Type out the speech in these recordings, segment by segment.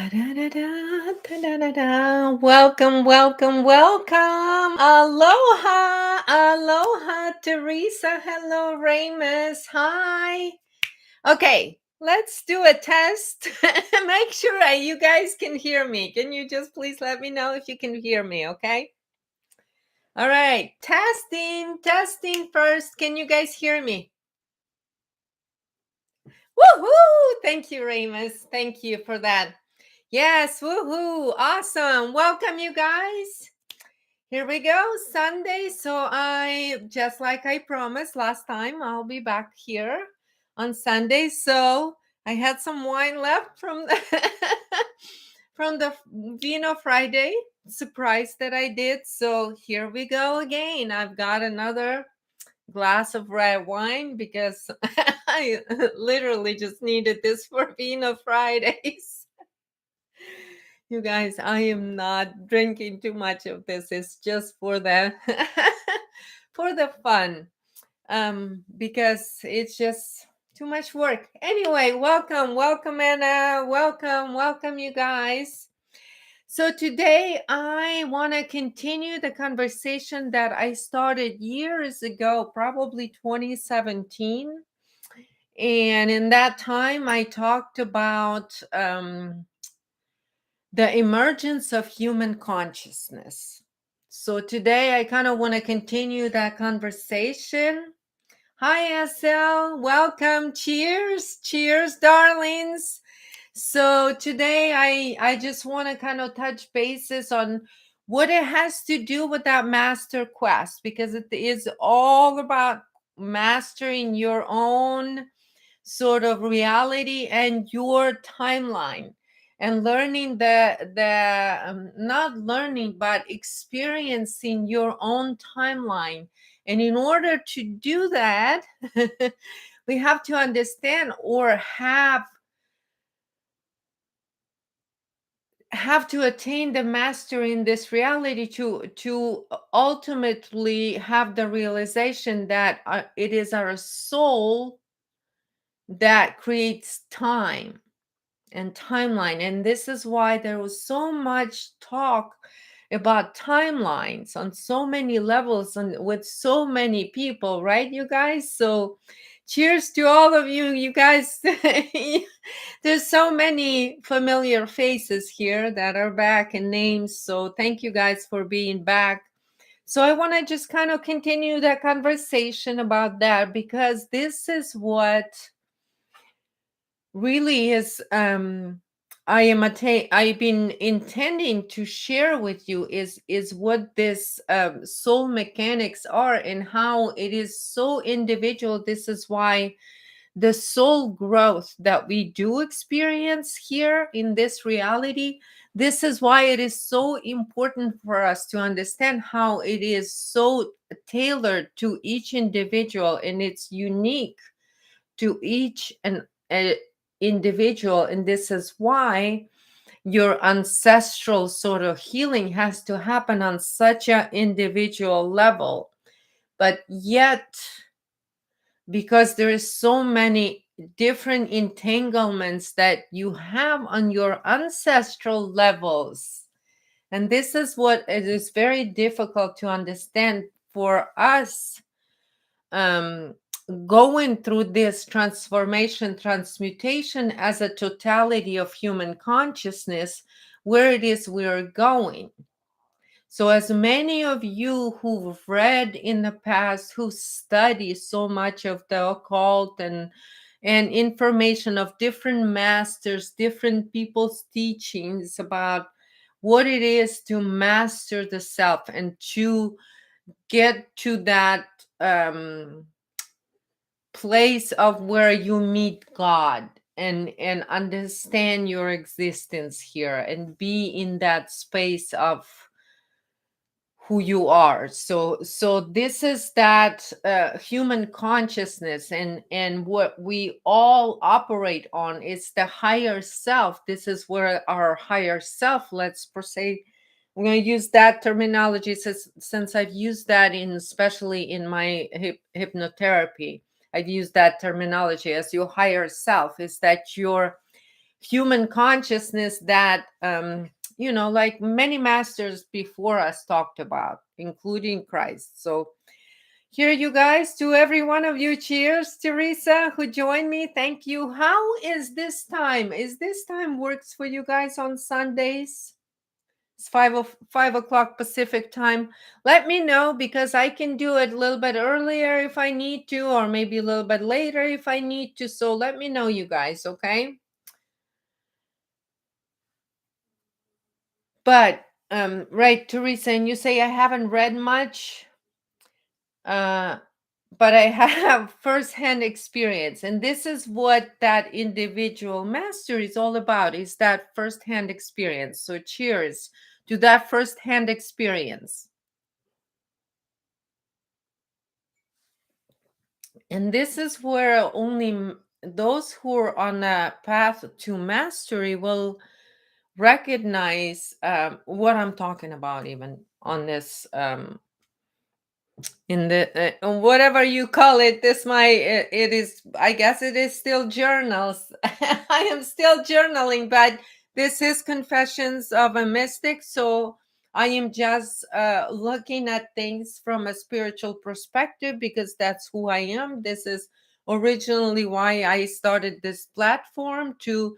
Da-da-da-da, da-da-da-da. Welcome, welcome, welcome. Aloha, aloha, Teresa. Hello, Ramus. Hi. Okay, let's do a test. Make sure you guys can hear me. Can you just please let me know if you can hear me, okay? All right, testing first. Can you guys hear me? Woohoo! Thank you, Ramus. Thank you for that. Yes, woohoo! Awesome. Welcome, you guys. Here we go, Sunday. So I, just like I promised last time, I'll be back here on Sunday. So I had some wine left from the from the Vino Friday surprise that I did. So here we go again. I've got another glass of red wine because I literally just needed this for Vino Fridays. You guys, I am not drinking too much of this. It's just for the for the fun. Because it's just too much work. Anyway, welcome Anna. Welcome you guys. So today I want to continue the conversation that I started years ago, probably 2017. And in that time I talked about the emergence of human consciousness. So today I kind of want to continue that conversation. Hi, SL. Welcome. Cheers, darlings. So today I just want to kind of touch bases on what it has to do with that master quest, because it is all about mastering your own sort of reality and your timeline, and learning not learning but experiencing your own timeline. And in order to do that, we have to understand or have to attain the mastery in this reality to ultimately have the realization that it is our soul that creates time and timeline. And this is why there was so much talk about timelines on so many levels and with so many people, right, you guys? So cheers to all of you. You guys, there's so many familiar faces here that are back and names. So thank you guys for being back. So I want to just kind of continue that conversation about that, because this is what really is I've been intending to share with you is what this soul mechanics are and how it is so individual. This is why the soul growth that we do experience here in this reality, this is why it is so important for us to understand how it is so tailored to each individual, and it's unique to each and individual. And this is why your ancestral sort of healing has to happen on such an individual level. But yet, because there is so many different entanglements that you have on your ancestral levels, and this is what it is very difficult to understand for us, going through this transmutation as a totality of human consciousness, where it is we're going. So as many of you who've read in the past, who study so much of the occult and information of different masters, different people's teachings about what it is to master the self and to get to that place of where you meet God and understand your existence here and be in that space of who you are. So this is that human consciousness, and what we all operate on is the higher self. This is where our higher self, let's per se, I'm going to use that terminology since I've used that especially in my hypnotherapy. I've used that terminology as your higher self, is that your human consciousness that like many masters before us talked about, including Christ. So here, you guys, to every one of you, cheers. Teresa, who joined me, thank you. How is this time? Is this time works for you guys on Sundays? It's 5 o'clock Pacific time. Let me know, because I can do it a little bit earlier if I need to, or maybe a little bit later if I need to. So let me know, you guys, okay? But right, Teresa, and you say I haven't read much. But I have firsthand experience, and this is what that individual master is all about, is that firsthand experience. So cheers to that firsthand experience. And this is where only those who are on a path to mastery will recognize what I'm talking about, even on this in the whatever you call it. This my it is, I guess it is still journals. I am still journaling, but this is Confessions of a Mystic. So I am just looking at things from a spiritual perspective, because that's who I am. This is originally why I started this platform, to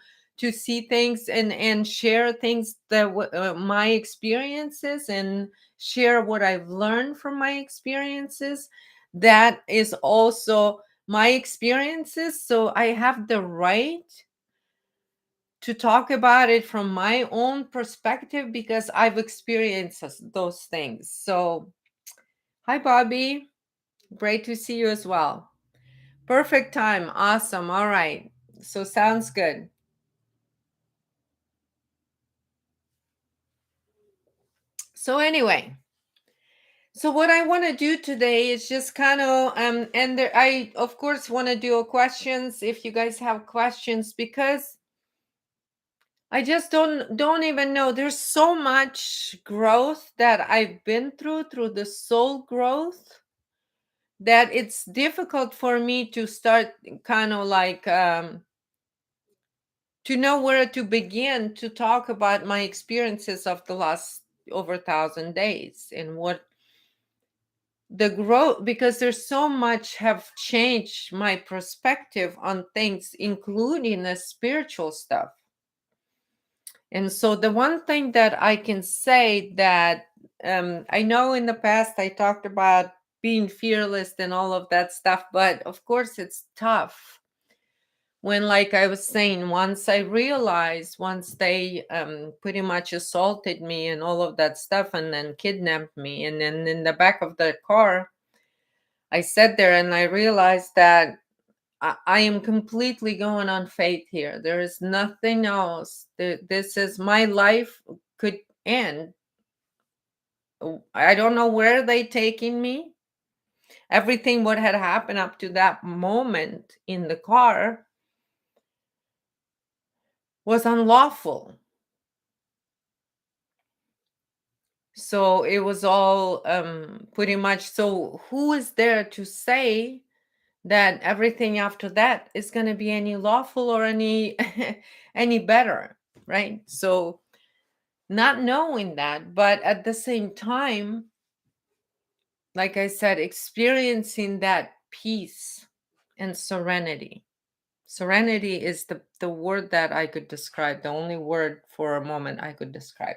see things and share things that my experiences, and share what I've learned from my experiences. That is also my experiences. So I have the right to talk about it from my own perspective, because I've experienced those things. So, hi, Bobby. Great to see you as well. Perfect time. Awesome. All right. So, sounds good. So, anyway. So what I want to do today is just kind of and there, I of course want to do questions if you guys have questions, because I just don't even know. There's so much growth that I've been through the soul growth, that it's difficult for me to start kind of like to know where to begin to talk about my experiences of the last over 1,000 days, and what the growth, because there's so much have changed my perspective on things, including the spiritual stuff. And so the one thing that I can say, that I know in the past I talked about being fearless and all of that stuff, but of course it's tough when, like I was saying, once I realized, once they pretty much assaulted me and all of that stuff, and then kidnapped me, and then in the back of the car I sat there and I realized that I am completely going on faith here. There is nothing else. This is my life could end. I don't know where they taking me. Everything what had happened up to that moment in the car was unlawful. So it was all pretty much. So who is there to say that everything after that is going to be any lawful or any any better, right? So not knowing that, but at the same time, like I said, experiencing that peace and serenity. Serenity is the word that I could describe, the only word for a moment I could describe.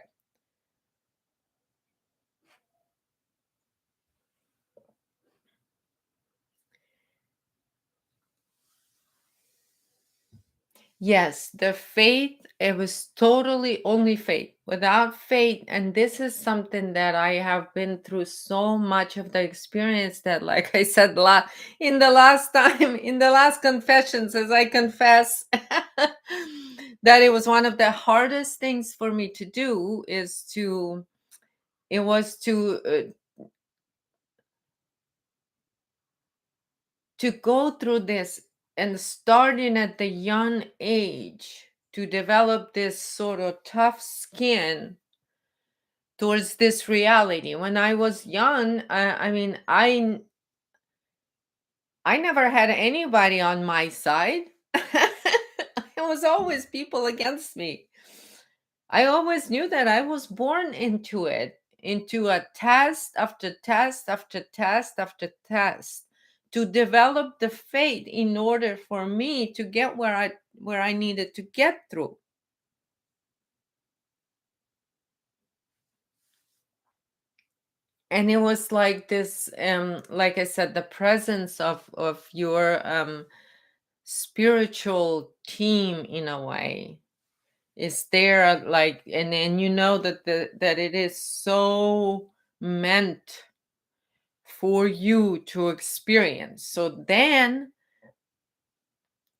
Yes, the faith, it was totally only faith. Without faith, and this is something that I have been through so much of the experience, that, like I said, in the last time, in the last confessions, as I confess, that it was one of the hardest things for me to do, it was to go through this, and starting at the young age, to develop this sort of tough skin towards this reality. When I was young, I mean, I never had anybody on my side. I was always people against me. I always knew that I was born into it, into a test after test after test after test, to develop the faith in order for me to get where I needed to get through. And it was like this, like I said, the presence of your spiritual team, in a way, is there, like, and you know that that it is so meant for you to experience. So then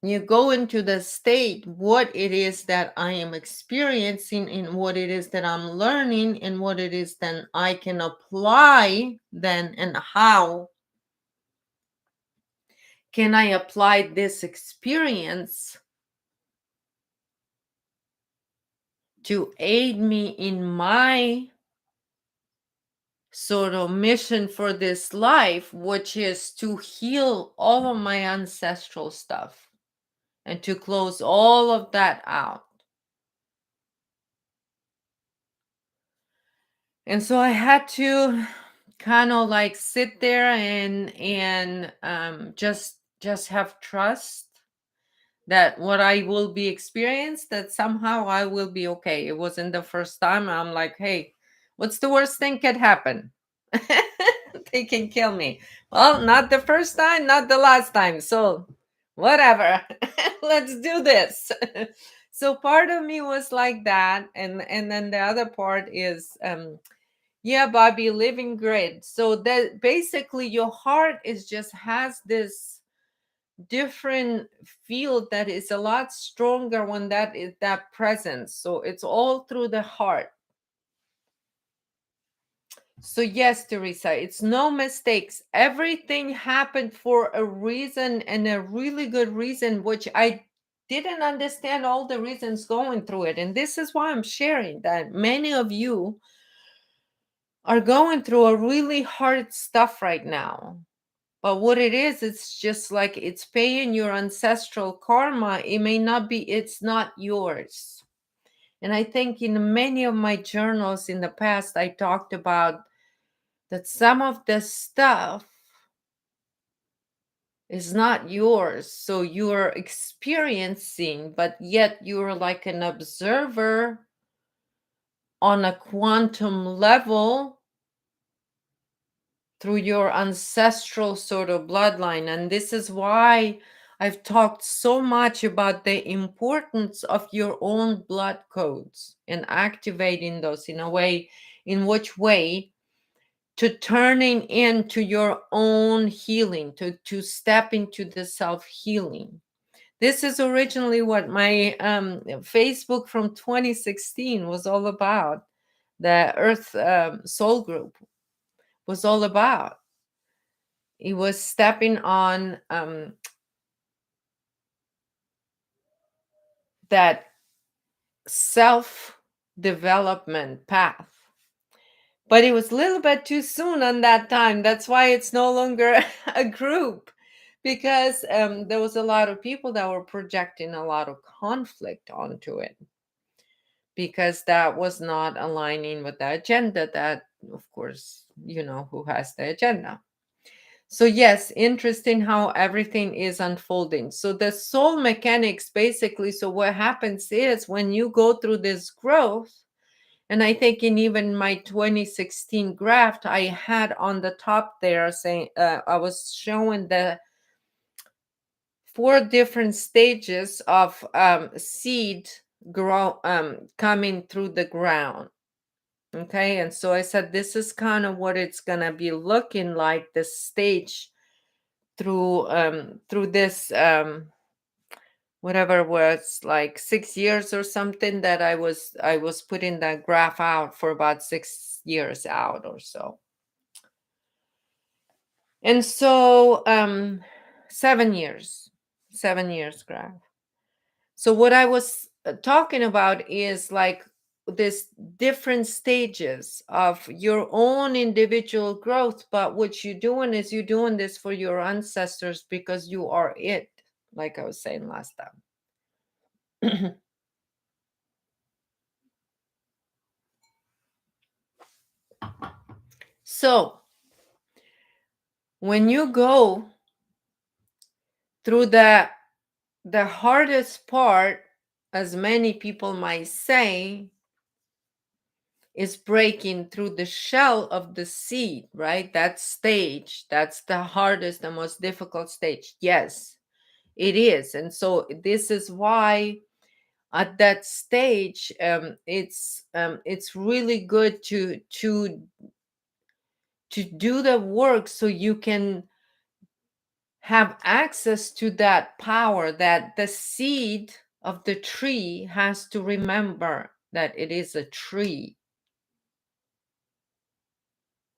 you go into the state, what it is that I am experiencing, and what it is that I'm learning, and what it is then I can apply then, and how can I apply this experience to aid me in my sort of mission for this life, which is to heal all of my ancestral stuff and to close all of that out. And so I had to kind of like sit there and just have trust that what I will be experienced, that somehow I will be okay. It wasn't the first time. I'm like, hey, what's the worst thing could happen? They can kill me. Well, not the first time, not the last time. So whatever. Let's do this. So part of me was like that. And then the other part is yeah, Bobby, living grid. So that basically your heart is just has this different field that is a lot stronger when that is that presence. So it's all through the heart. So yes, Teresa, it's no mistakes. Everything happened for a reason, and a really good reason, which I didn't understand all the reasons going through it. And this is why I'm sharing that many of you are going through a really hard stuff right now. But what it is, it's just like it's paying your ancestral karma. It may not be, it's not yours. And I think in many of my journals in the past, I talked about that some of the stuff is not yours. So you're experiencing, but yet you're like an observer on a quantum level through your ancestral sort of bloodline. And this is why I've talked so much about the importance of your own blood codes and activating those in a way, in which way, to turning into your own healing, to step into the self-healing. This is originally what my Facebook from 2016 was all about. The Earth Soul Group was all about. It was stepping on that self development path. But it was a little bit too soon on that time. That's why it's no longer a group, because there was a lot of people that were projecting a lot of conflict onto it, because that was not aligning with the agenda that, of course, you know who has the agenda. So yes, interesting how everything is unfolding. So the soul mechanics, basically, so what happens is when you go through this growth, and I think in even my 2016 graph, I had on the top there saying, I was showing the 4 different stages of seed grow coming through the ground. Okay, and so I said this is kind of what it's gonna be looking like, the stage through this whatever was like 6 years or something, that I was putting that graph out for about 6 years out or so. And so 7 years graph. So what I was talking about is like this different stages of your own individual growth, but what you're doing is you're doing this for your ancestors because you are it, like I was saying last time. So, when you go through the hardest part, as many people might say, is breaking through the shell of the seed, right? That stage, that's the hardest, the most difficult stage. Yes, it is. And so this is why at that stage, it's really good to do the work so you can have access to that power that the seed of the tree has to remember that it is a tree.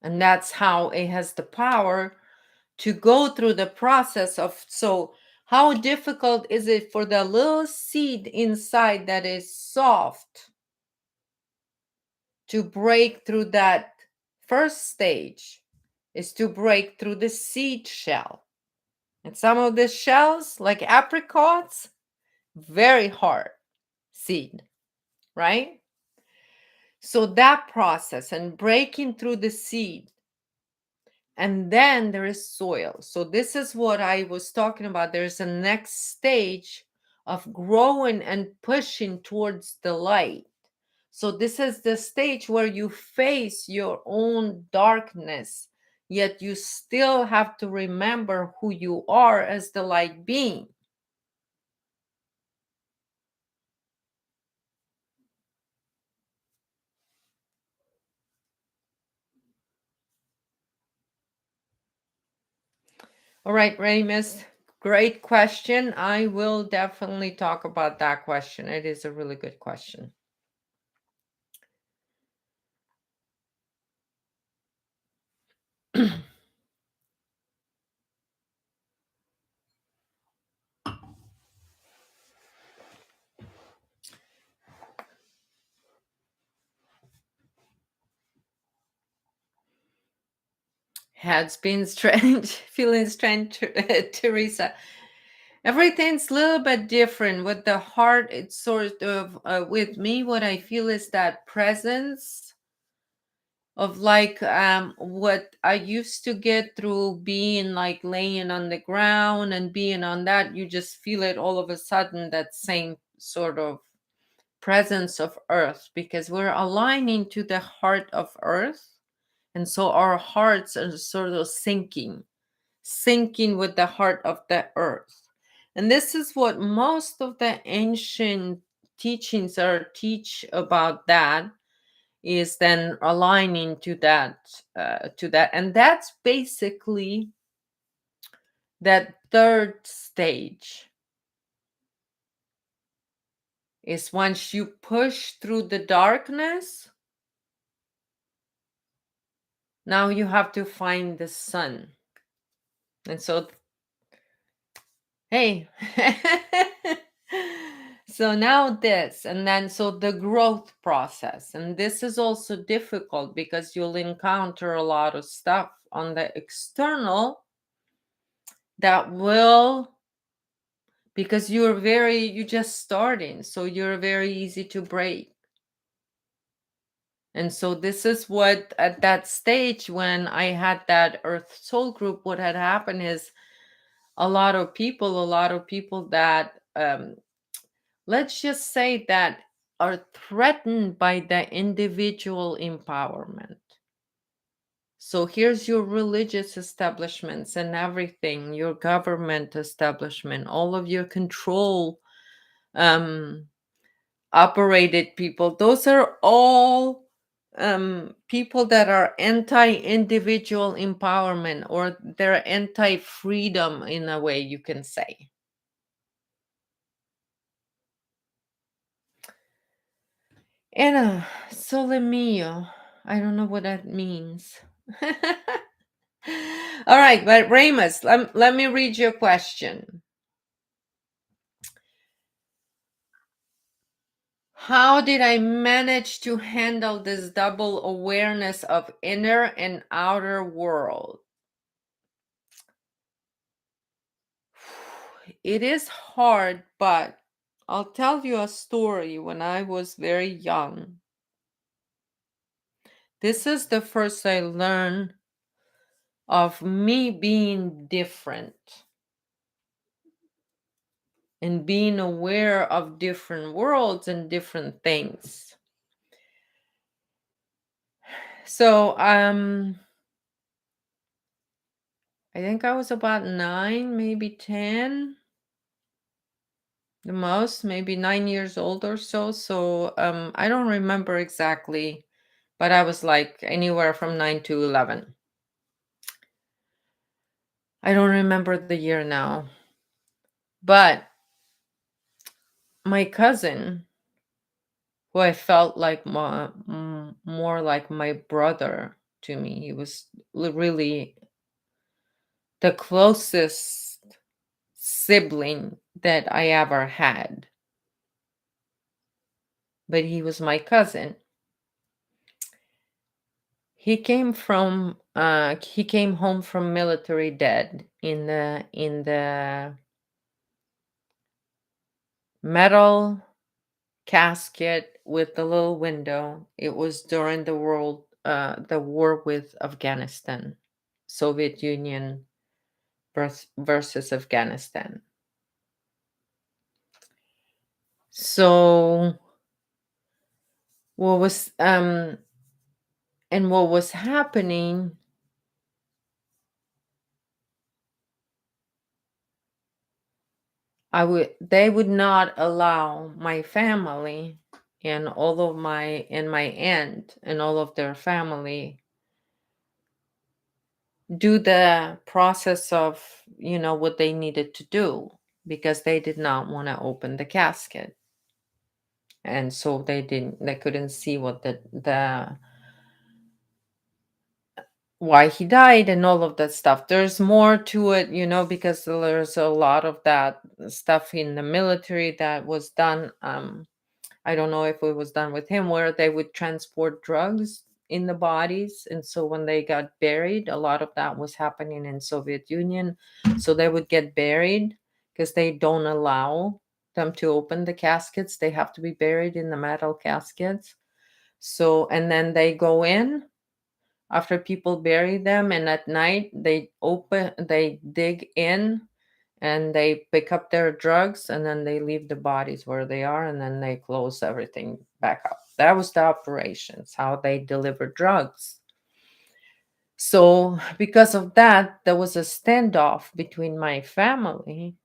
And that's how it has the power to go through the process of. So how difficult is it for the little seed inside that is soft to break through that first stage? Is to break through the seed shell. And some of the shells, like apricots, very hard seed, right? So that process and breaking through the seed, and then there is soil. So this is what I was talking about. There's a next stage of growing and pushing towards the light. So this is the stage where you face your own darkness, yet you still have to remember who you are as the light being. All right, Ramus, great question. I will definitely talk about that question. It is a really good question. Has been strange, feeling strange, Teresa. Everything's a little bit different. With the heart, it's sort of, with me, what I feel is that presence of like what I used to get through being like laying on the ground and being on that. You just feel it all of a sudden, that same sort of presence of earth, because we're aligning to the heart of earth. And so our hearts are sort of sinking with the heart of the earth. And this is what most of the ancient teachings are teach about, that is then aligning to that. And that's basically that third stage, is once you push through the darkness, now you have to find the sun. And so, hey. So now this, and then so the growth process. And this is also difficult because you'll encounter a lot of stuff on the external that will, because you're just starting, so you're very easy to break. And so this is what, at that stage when I had that Earth Soul group, what had happened is a lot of people that let's just say that are threatened by the individual empowerment. So here's your religious establishments and everything, your government establishment, all of your control operated people. Those are all people that are anti-individual empowerment, or they're anti-freedom in a way, you can say. Anna, sole mio. I don't know what that means. All right, but Ramus, let me read your question. How did I manage to handle this double awareness of inner and outer world? It is hard, but I'll tell you a story when I was very young. This is the first I learned of me being different and being aware of different worlds and different things. So, I think I was about 9, maybe 10, the most, maybe 9 years old or so. So, I don't remember exactly, but I was like anywhere from 9 to 11. I don't remember the year now. But my cousin, who I felt like more like my brother to me, he was really the closest sibling that I ever had. But he was my cousin. He came home from military dead in the metal casket with the little window. It was during the war with Afghanistan, Soviet Union versus Afghanistan. So what was and what was happening, they would not allow my family and all of my aunt and all of their family do the process of what they needed to do, because they did not want to open the casket, and so they couldn't see what the why he died and all of that stuff. There's more to it, because there's a lot of that stuff in the military that was done. I don't know if it was done with him, where they would transport drugs in the bodies. And so when they got buried, a lot of that was happening in Soviet Union. So they would get buried because they don't allow them to open the caskets. They have to be buried in the metal caskets. So, and then they go in after people bury them, and at night they dig in and they pick up their drugs, and then they leave the bodies where they are, and then they close everything back up. That was the operations, how they deliver drugs. So because of that, there was a standoff between my family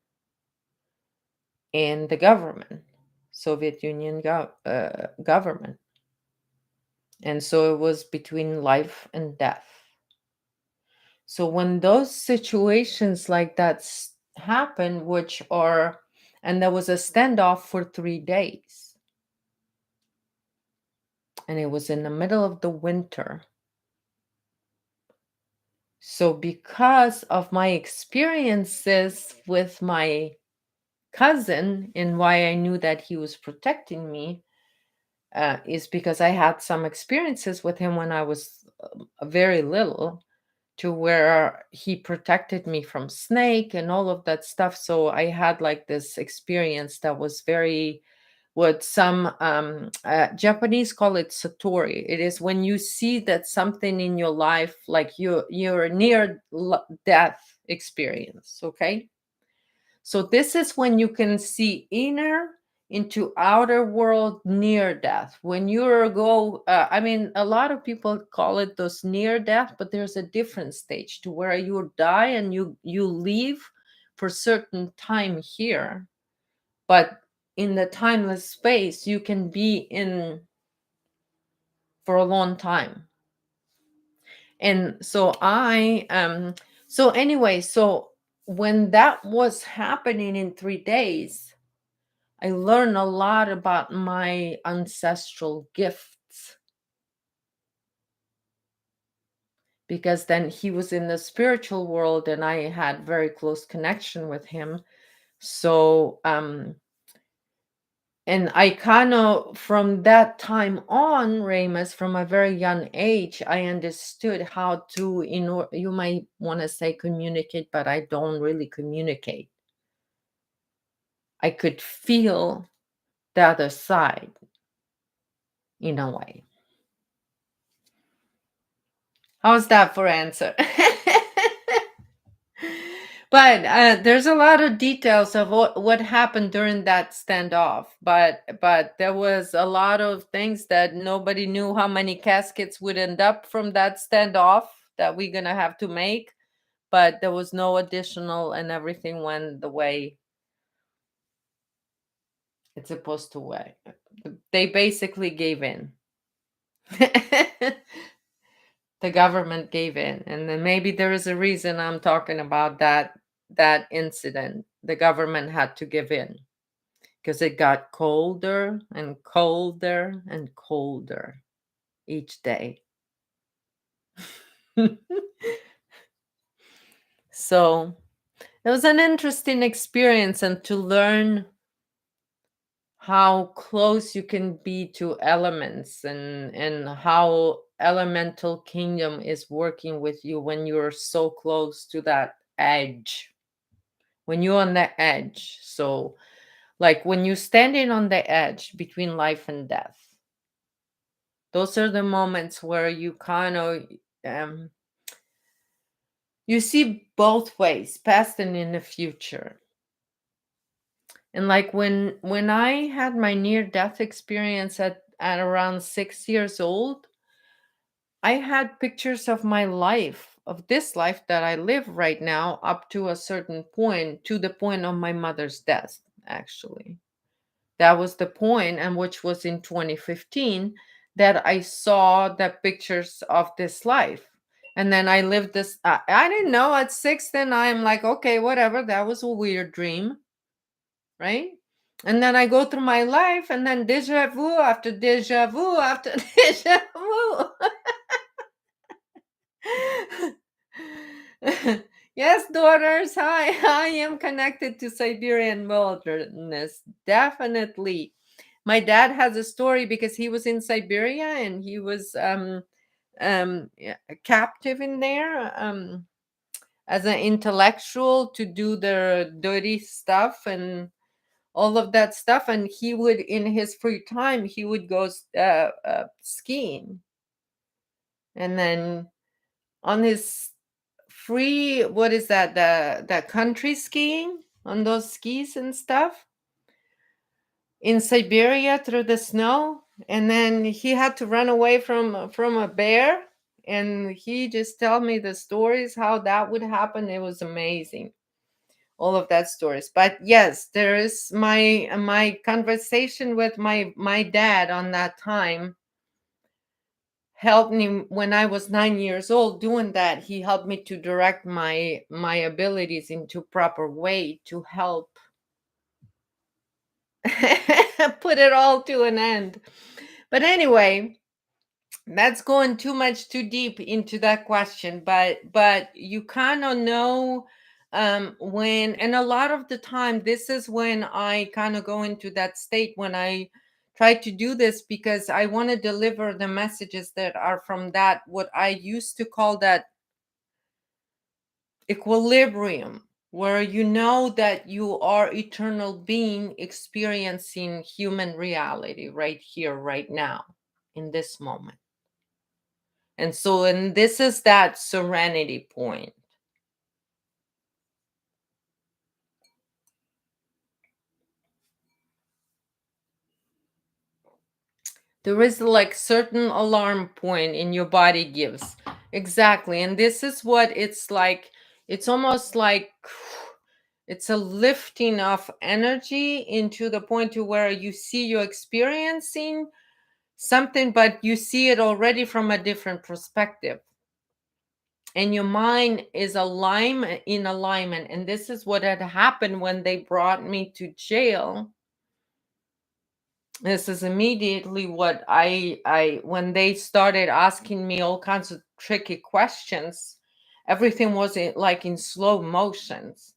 and the government, Soviet Union government. And so it was between life and death. So when those situations like that happen, and there was a standoff for 3 days, and it was in the middle of the winter. So because of my experiences with my cousin and why I knew that he was protecting me, is because I had some experiences with him when I was very little, to where he protected me from snake and all of that stuff. So I had like this experience that was very, what some Japanese call it satori. It is when you see that something in your life, like you're near death experience. Okay, so this is when you can see inner into outer world near death. When you go, I mean, a lot of people call it those near death, but there's a different stage to where you die and you leave for certain time here, but in the timeless space you can be in for a long time. And so so anyway, so when that was happening in 3 days, I learned a lot about my ancestral gifts, because then he was in the spiritual world and I had very close connection with him. So and I kind of, from that time on, Ramus, from a very young age, I understood how to, you might want to say communicate, but I don't really communicate. I could feel the other side in a way. How's that for answer? But there's a lot of details of what happened during that standoff. But there was a lot of things that nobody knew how many caskets would end up from that standoff that we're gonna have to make. But there was no additional, and everything went the way it's supposed to way. They basically gave in. The government gave in, and then maybe there is a reason I'm talking about that incident. The government had to give in because it got colder and colder and colder each day. So it was an interesting experience, and to learn how close you can be to elements, and how elemental kingdom is working with you when you're so close to that edge, when you're on the edge. So like when you're standing on the edge between life and death, those are the moments where you kind of um, you see both ways, past and in the future. And like when I had my near death experience at around 6 years old, I had pictures of my life, of this life that I live right now, up to a certain point, to the point of my mother's death, actually. That was the point, and which was in 2015 that I saw the pictures of this life. And then I lived this, I didn't know at 6, then I'm like, okay, whatever, that was a weird dream, right? And then I go through my life, and then deja vu after deja vu after deja vu. Yes, daughters, I am connected to Siberian wilderness. Definitely. My dad has a story because he was in Siberia, and he was yeah, captive in there as an intellectual to do the dirty stuff and all of that stuff. And he would, in his free time, he would go skiing. And then on his free, what is that, the country skiing, on those skis and stuff in Siberia through the snow, and then he had to run away from a bear, and he just tell me the stories how that would happen. It was amazing, all of that stories. But yes, there is my conversation with my dad on that time helped me when I was 9 years old. Doing that, he helped me to direct my abilities into proper way to help put it all to an end. But anyway, that's going too deep into that question. But you kind of know when, and a lot of the time this is when I kind of go into that state when I try to do this, because I want to deliver the messages that are from that, what I used to call that equilibrium, where you know that you are eternal being experiencing human reality right here, right now, in this moment. And so, and this is that serenity point. There is like certain alarm point in your body gives. Exactly. And this is what it's like. It's almost like it's a lifting of energy into the point to where you see you're experiencing something, but you see it already from a different perspective. And your mind is in alignment. And this is what had happened when they brought me to jail. This is immediately what I when they started asking me all kinds of tricky questions, everything was like in slow motions,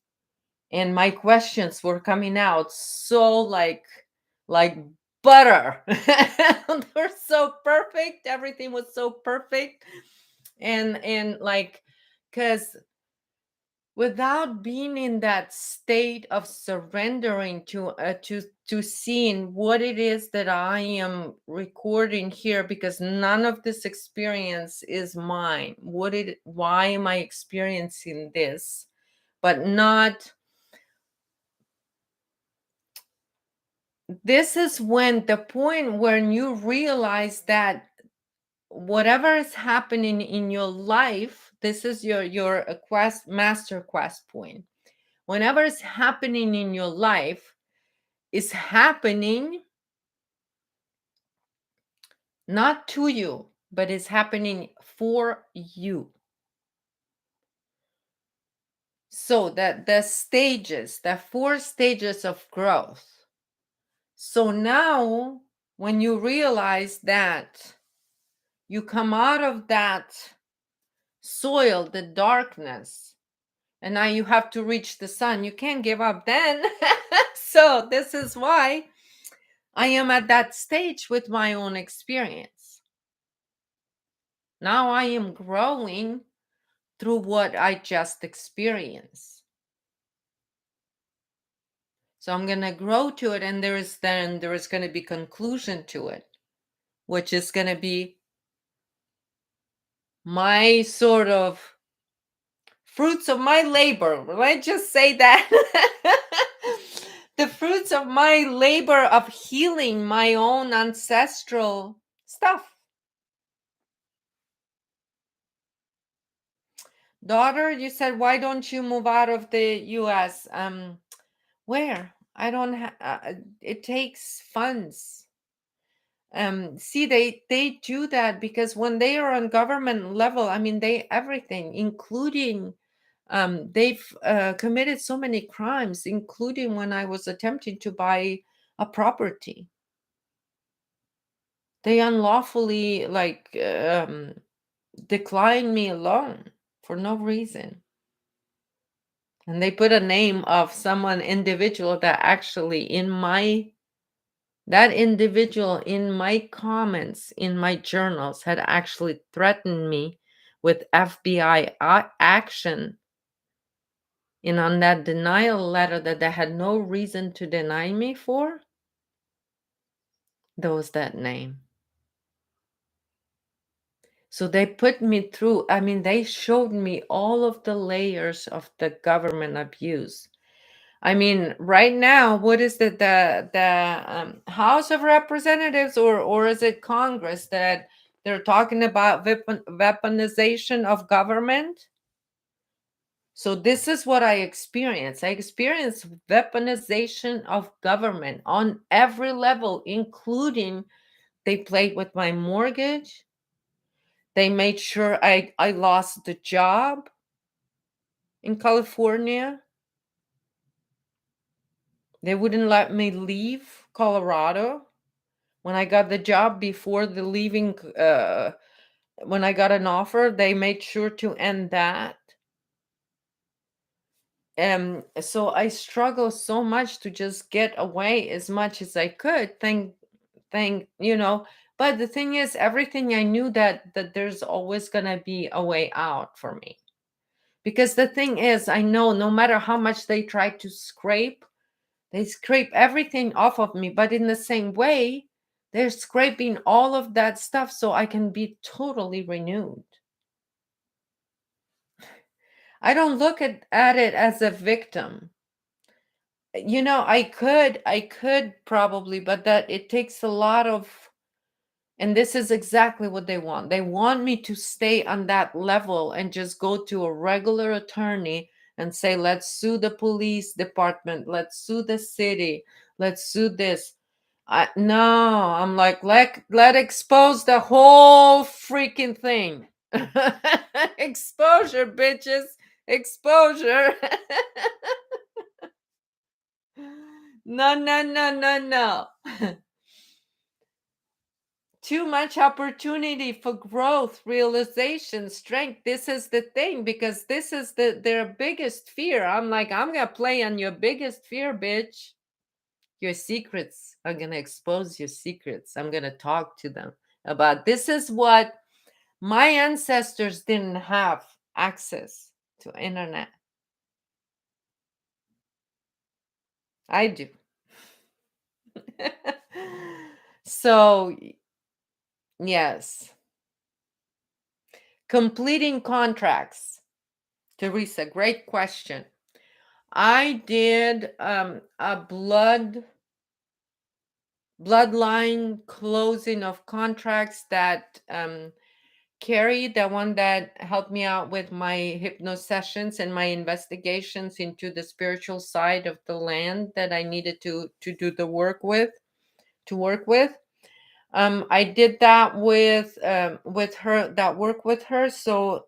and my questions were coming out so like butter. They're so perfect, everything was so perfect. And like, because without being in that state of surrendering to seeing what it is that I am recording here, because none of this experience is mine. Why am I experiencing this? But not, this is when the point when you realize that whatever is happening in your life, this is your quest, master quest point. Whenever it's happening in your life, is happening not to you, but is happening for you. So that the stages, the 4 stages of growth. So now when you realize that you come out of that soil, the darkness, and now you have to reach the sun, you can't give up then. So this is why I am at that stage with my own experience. Now I am growing through what I just experienced. So I'm going to grow to it, and there is going to be conclusion to it, which is going to be my sort of fruits of my labor. Let's just say that. The fruits of my labor of healing my own ancestral stuff. Daughter, you said, why don't you move out of the US? Where? I don't have, it takes funds. See, they do that because when they are on government level, I mean, they everything, including they've committed so many crimes, including when I was attempting to buy a property. They unlawfully declined me a loan for no reason. And they put a name of someone individual that actually that individual in my comments, in my journals, had actually threatened me with FBI action. And on that denial letter that they had no reason to deny me for, there was that name. So they put me through, I mean, they showed me all of the layers of the government abuse. I mean, right now, what is it, the House of Representatives, or is it Congress, that they're talking about weaponization of government? So this is what I experienced. I experienced weaponization of government on every level, including they played with my mortgage. They made sure I lost the job in California. They wouldn't let me leave Colorado. When I got the job, before the leaving, when I got an offer, they made sure to end that. So I struggle so much to just get away as much as I could. But the thing is, everything I knew that there's always gonna be a way out for me. Because the thing is, I know no matter how much they try to scrape, they scrape everything off of me, but in the same way, they're scraping all of that stuff so I can be totally renewed. I don't look at it as a victim. I could probably, but that it takes a lot of, and this is exactly what they want. They want me to stay on that level and just go to a regular attorney and say, let's sue the police department, let's sue the city, let's sue this. No, I'm like, let expose the whole freaking thing. Exposure, bitches. Exposure. No, no, no, no, no. Too much opportunity for growth, realization, strength. This is the thing, because this is their biggest fear. I'm like, I'm gonna play on your biggest fear, bitch. Your secrets. I'm gonna expose your secrets. I'm gonna talk to them about, this is what my ancestors didn't have access to internet. I do. So, yes, completing contracts. Teresa, great question. I did a bloodline closing of contracts that Carrie, the one that helped me out with my hypno sessions and my investigations into the spiritual side of the land that I needed to do the work with, to work with. I did that with her, that work with her. So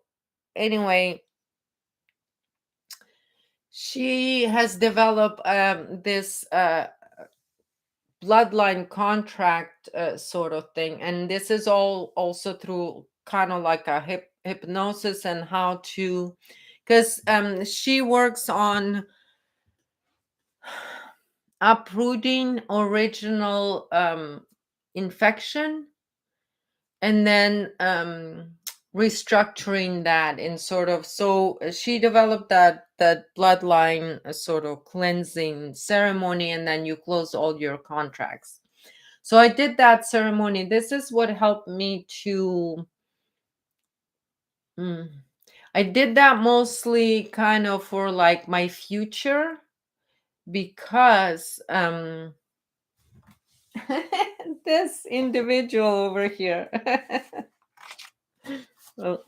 anyway, she has developed this bloodline contract sort of thing, and this is all also through kind of like a hypnosis and how to, because she works on uprooting original infection and then restructuring that in sort of, so she developed that bloodline sort of cleansing ceremony, and then you close all your contracts. So I did that ceremony. This is what helped me to I did that mostly kind of for like my future, because this individual over here. Oh,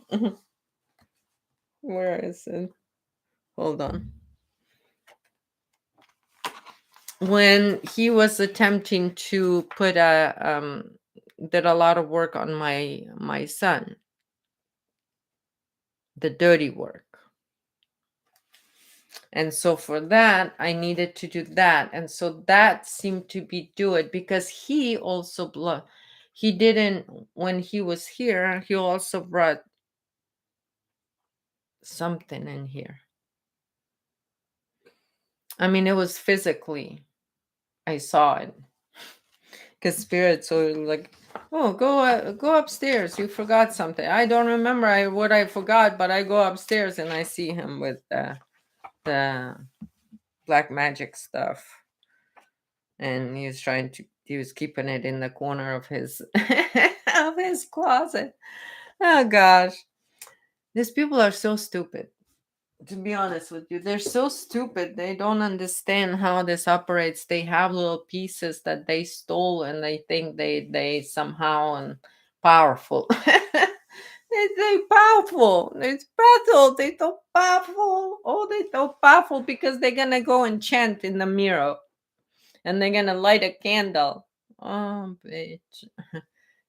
where is it? Hold on. When he was attempting to put did a lot of work on my son, the dirty work. And so for that, I needed to do that. And so that seemed to be do it, because he also he didn't, when he was here, he also brought something in here. I mean, it was physically, I saw it. Because spirits were like, oh, go upstairs. You forgot something. I don't remember what I forgot, but I go upstairs and I see him with the black magic stuff. And he was keeping it in the corner of his of his closet. Oh gosh, these people are so stupid, to be honest with you. They're so stupid. They don't understand how this operates. They have little pieces that they stole, and they think they somehow and powerful. They powerful. It's battle. They so powerful. Oh, they so powerful because they're gonna go and chant in the mirror, and they're gonna light a candle. Oh, bitch.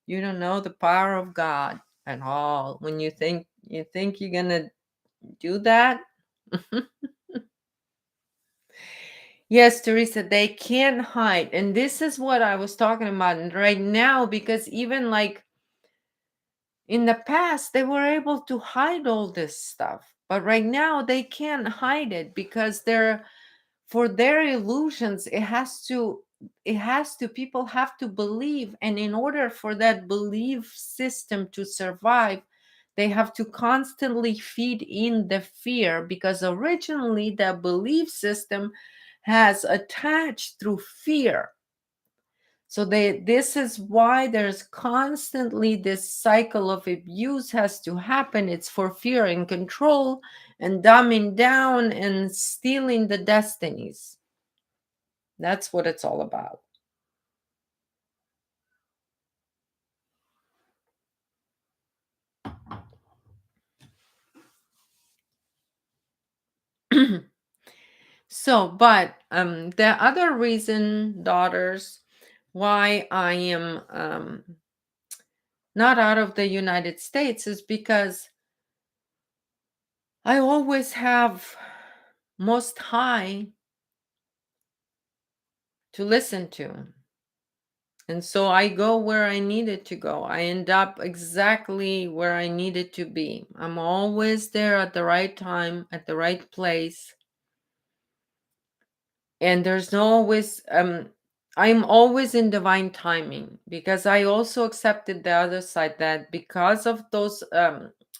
You don't know the power of God at all. When you think you're gonna do that. Yes, Teresa, they can't hide. And this is what I was talking about right now, because even like in the past, they were able to hide all this stuff. But right now, they can't hide it, because for their illusions, people have to believe. And in order for that belief system to survive, they have to constantly feed in the fear, because originally the belief system has attached through fear. So this is why there's constantly this cycle of abuse has to happen. It's for fear and control and dumbing down and stealing the destinies. That's what it's all about. So, but the other reason, daughters, why I am not out of the United States is because I always have Most High to listen to. And so I go where I needed to go. I end up exactly where I needed to be. I'm always there at the right time, at the right place. And there's no always I'm always in divine timing, because I also accepted the other side, that because of those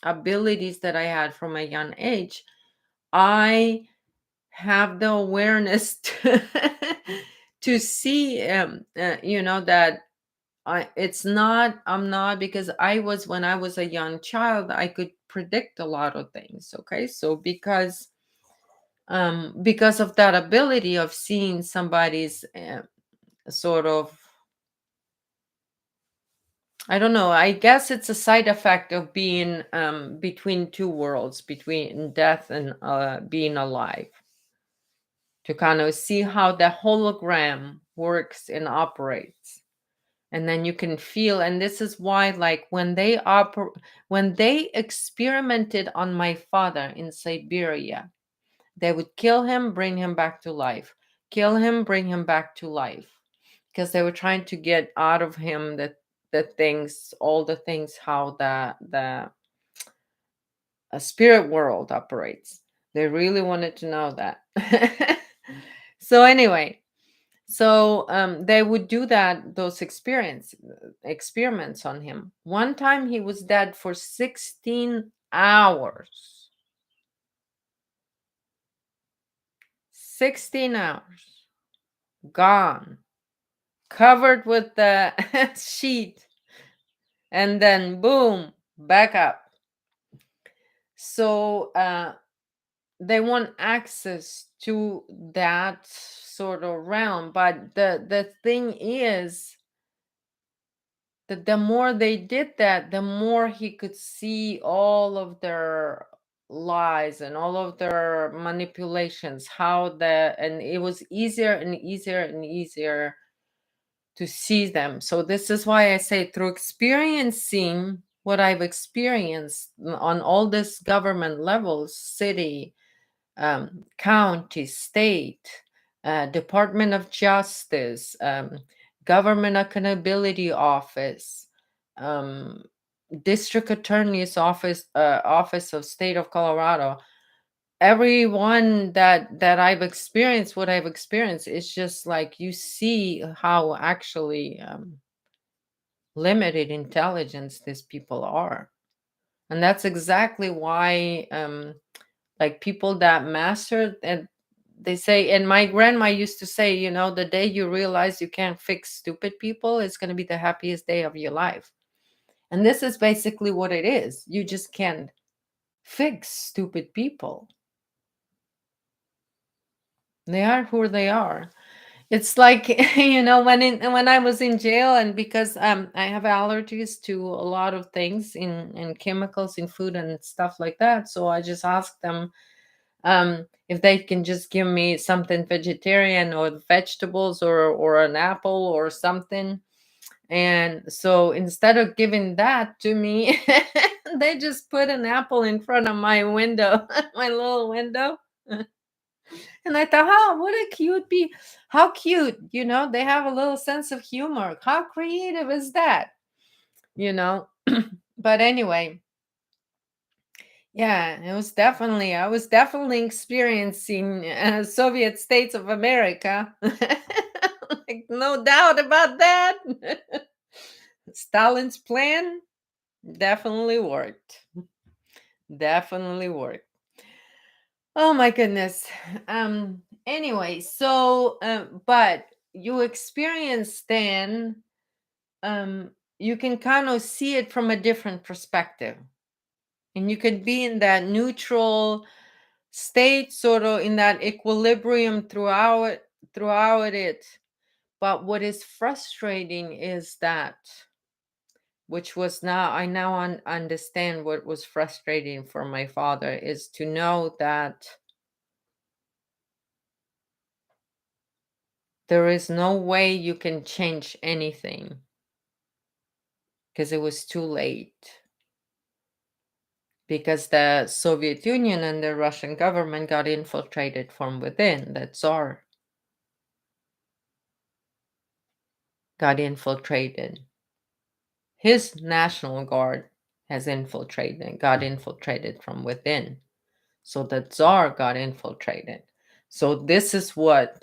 abilities that I had from a young age, I have the awareness to see, that I'm not, because I was, when I was a young child, I could predict a lot of things. Okay. So because of that ability of seeing somebody's sort of, I don't know, I guess it's a side effect of being between two worlds, between death and being alive, to kind of see how the hologram works and operates. And then you can feel, and this is why, like, when they experimented on my father in Siberia, they would kill him, bring him back to life, kill him, bring him back to life, because they were trying to get out of him the things, all the things, how the spirit world operates. They really wanted to know that. So anyway, so they would do those experiments on him. One time he was dead for 16 hours. 16 hours. Gone. Covered with the sheet. And then boom, back up. So they want access to that sort of realm. But the thing is that the more they did that, the more he could see all of their lies and all of their manipulations, and it was easier and easier and easier to see them. So this is why I say, through experiencing what I've experienced on all this government levels, city, county, state, Department of Justice, Government Accountability Office, um, District Attorney's Office, Office of State of Colorado. Everyone that I've experienced, what I've experienced, is just like, you see how actually limited intelligence these people are. And that's exactly why like people that mastered, and they say, and my grandma used to say, the day you realize you can't fix stupid people, it's going to be the happiest day of your life. And this is basically what it is. You just can't fix stupid people. They are who they are. It's like, when I was in jail, and because I have allergies to a lot of things in chemicals in food and stuff like that, so I just asked them if they can just give me something vegetarian, or vegetables, or an apple or something. And so instead of giving that to me, they just put an apple in front of my window, my little window. And I thought, what a cute how cute, they have a little sense of humor. How creative is that? You know? But anyway, yeah, I was definitely experiencing Soviet States of America. Like, no doubt about that. Stalin's plan definitely worked. Definitely worked. Oh my goodness. Anyway, so but you experience then, you can kind of see it from a different perspective. And you can be in that neutral state, sort of in that equilibrium throughout it. But what is frustrating is that, which was now I now understand what was frustrating for my father, is to know that there is no way you can change anything, because it was too late. Because the Soviet Union and the Russian government got infiltrated from within. The Tsar got infiltrated. His National Guard got infiltrated from within. So the Tsar got infiltrated. So this is where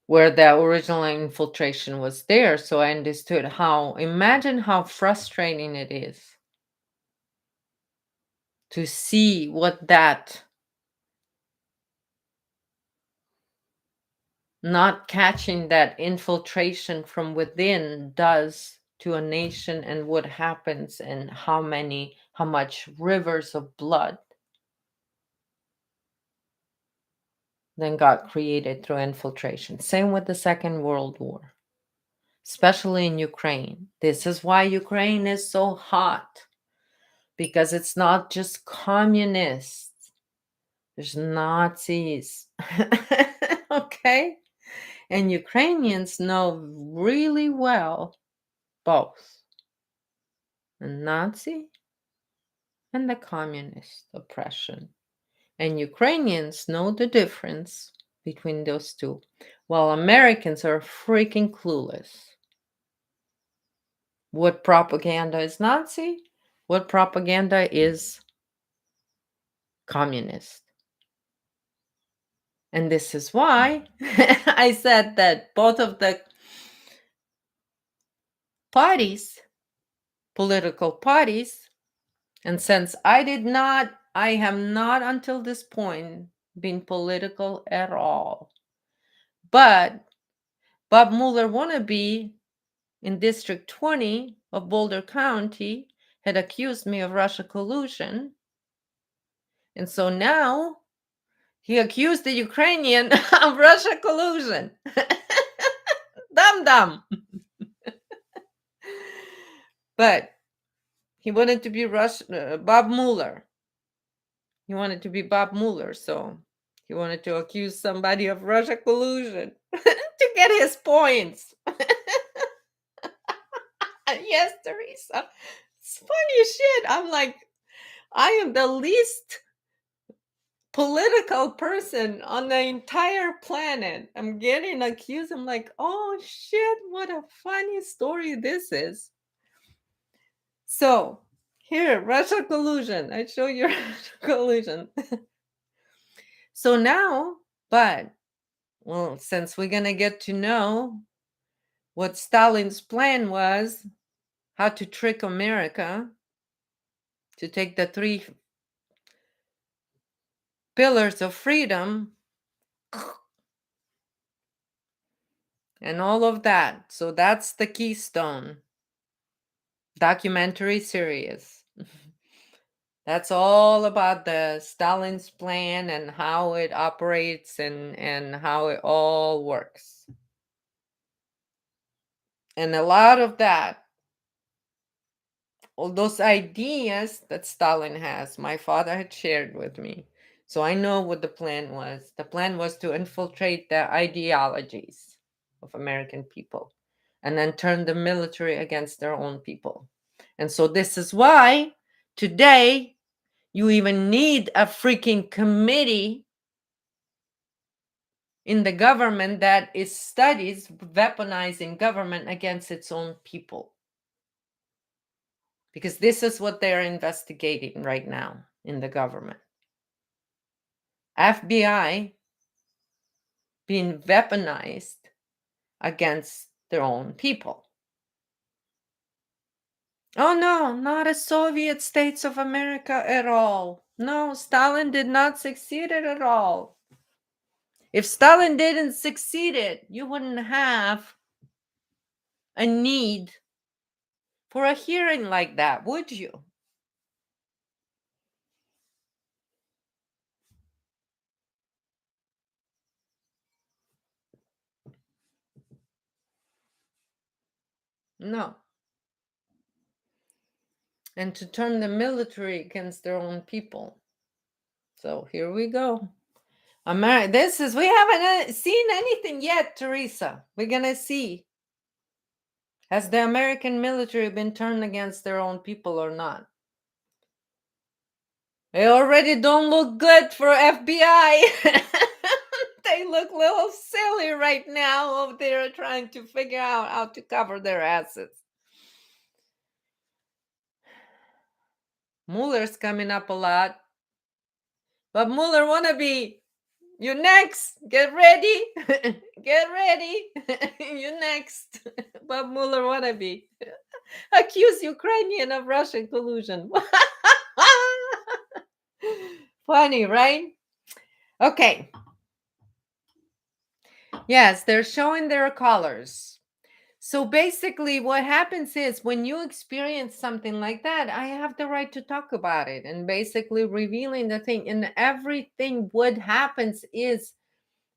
the original infiltration was there. So I understood imagine how frustrating it is to see what that not catching that infiltration from within does to a nation, and what happens, and how much rivers of blood then got created through infiltration. Same with the Second World War, especially in Ukraine. This is why Ukraine is so hot, because it's not just communists, there's Nazis. Okay? And Ukrainians know really well both the Nazi and the communist oppression. And Ukrainians know the difference between those two, while Americans are freaking clueless. What propaganda is Nazi? What propaganda is communist? And this is why I said that both of the parties, political parties, and since I have not until this point been political at all. But Bob Mueller wannabe in District 20 of Boulder County had accused me of Russia collusion. And so now he accused the Ukrainian of Russia collusion. Dum. But he wanted to be Bob Mueller. He wanted to be Bob Mueller, so he wanted to accuse somebody of Russia collusion to get his points. Yes, Teresa. It's funny shit. I'm like, I am the least political person on the entire planet. I'm getting accused. I'm like, oh shit, what a funny story this is. So here, Russia collusion. I show you Russia collusion. So now, but well, since we're gonna get to know what Stalin's plan was, how to trick America to take the 3 pillars of freedom and all of that. So that's the Keystone documentary series. That's all about the Stalin's plan and how it operates and how it all works. And a lot of that, all those ideas that Stalin has, my father had shared with me. So I know what the plan was. The plan was to infiltrate the ideologies of American people and then turn the military against their own people. And so this is why today you even need a freaking committee in the government that studies weaponizing government against its own people. Because this is what they're investigating right now in the government. FBI being weaponized against their own people. Oh no, not a Soviet States of America at all. No, Stalin did not succeed at all. If Stalin didn't succeed it, you wouldn't have a need for a hearing like that, would you? No. And to turn the military against their own people. So here we go. We haven't seen anything yet, Teresa. We're gonna see. Has the American military been turned against their own people or not? They already don't look good for FBI. They look a little silly right now. They're trying to figure out how to cover their asses. Mueller's coming up a lot. But Mueller wannabe, you next. Get ready. Get ready. You next. But Mueller wannabe. Accuse Ukrainian of Russian collusion. Funny, right? Okay. Yes, they're showing their colors. So basically, what happens is when you experience something like that, I have the right to talk about it and basically revealing the thing. And everything, what happens is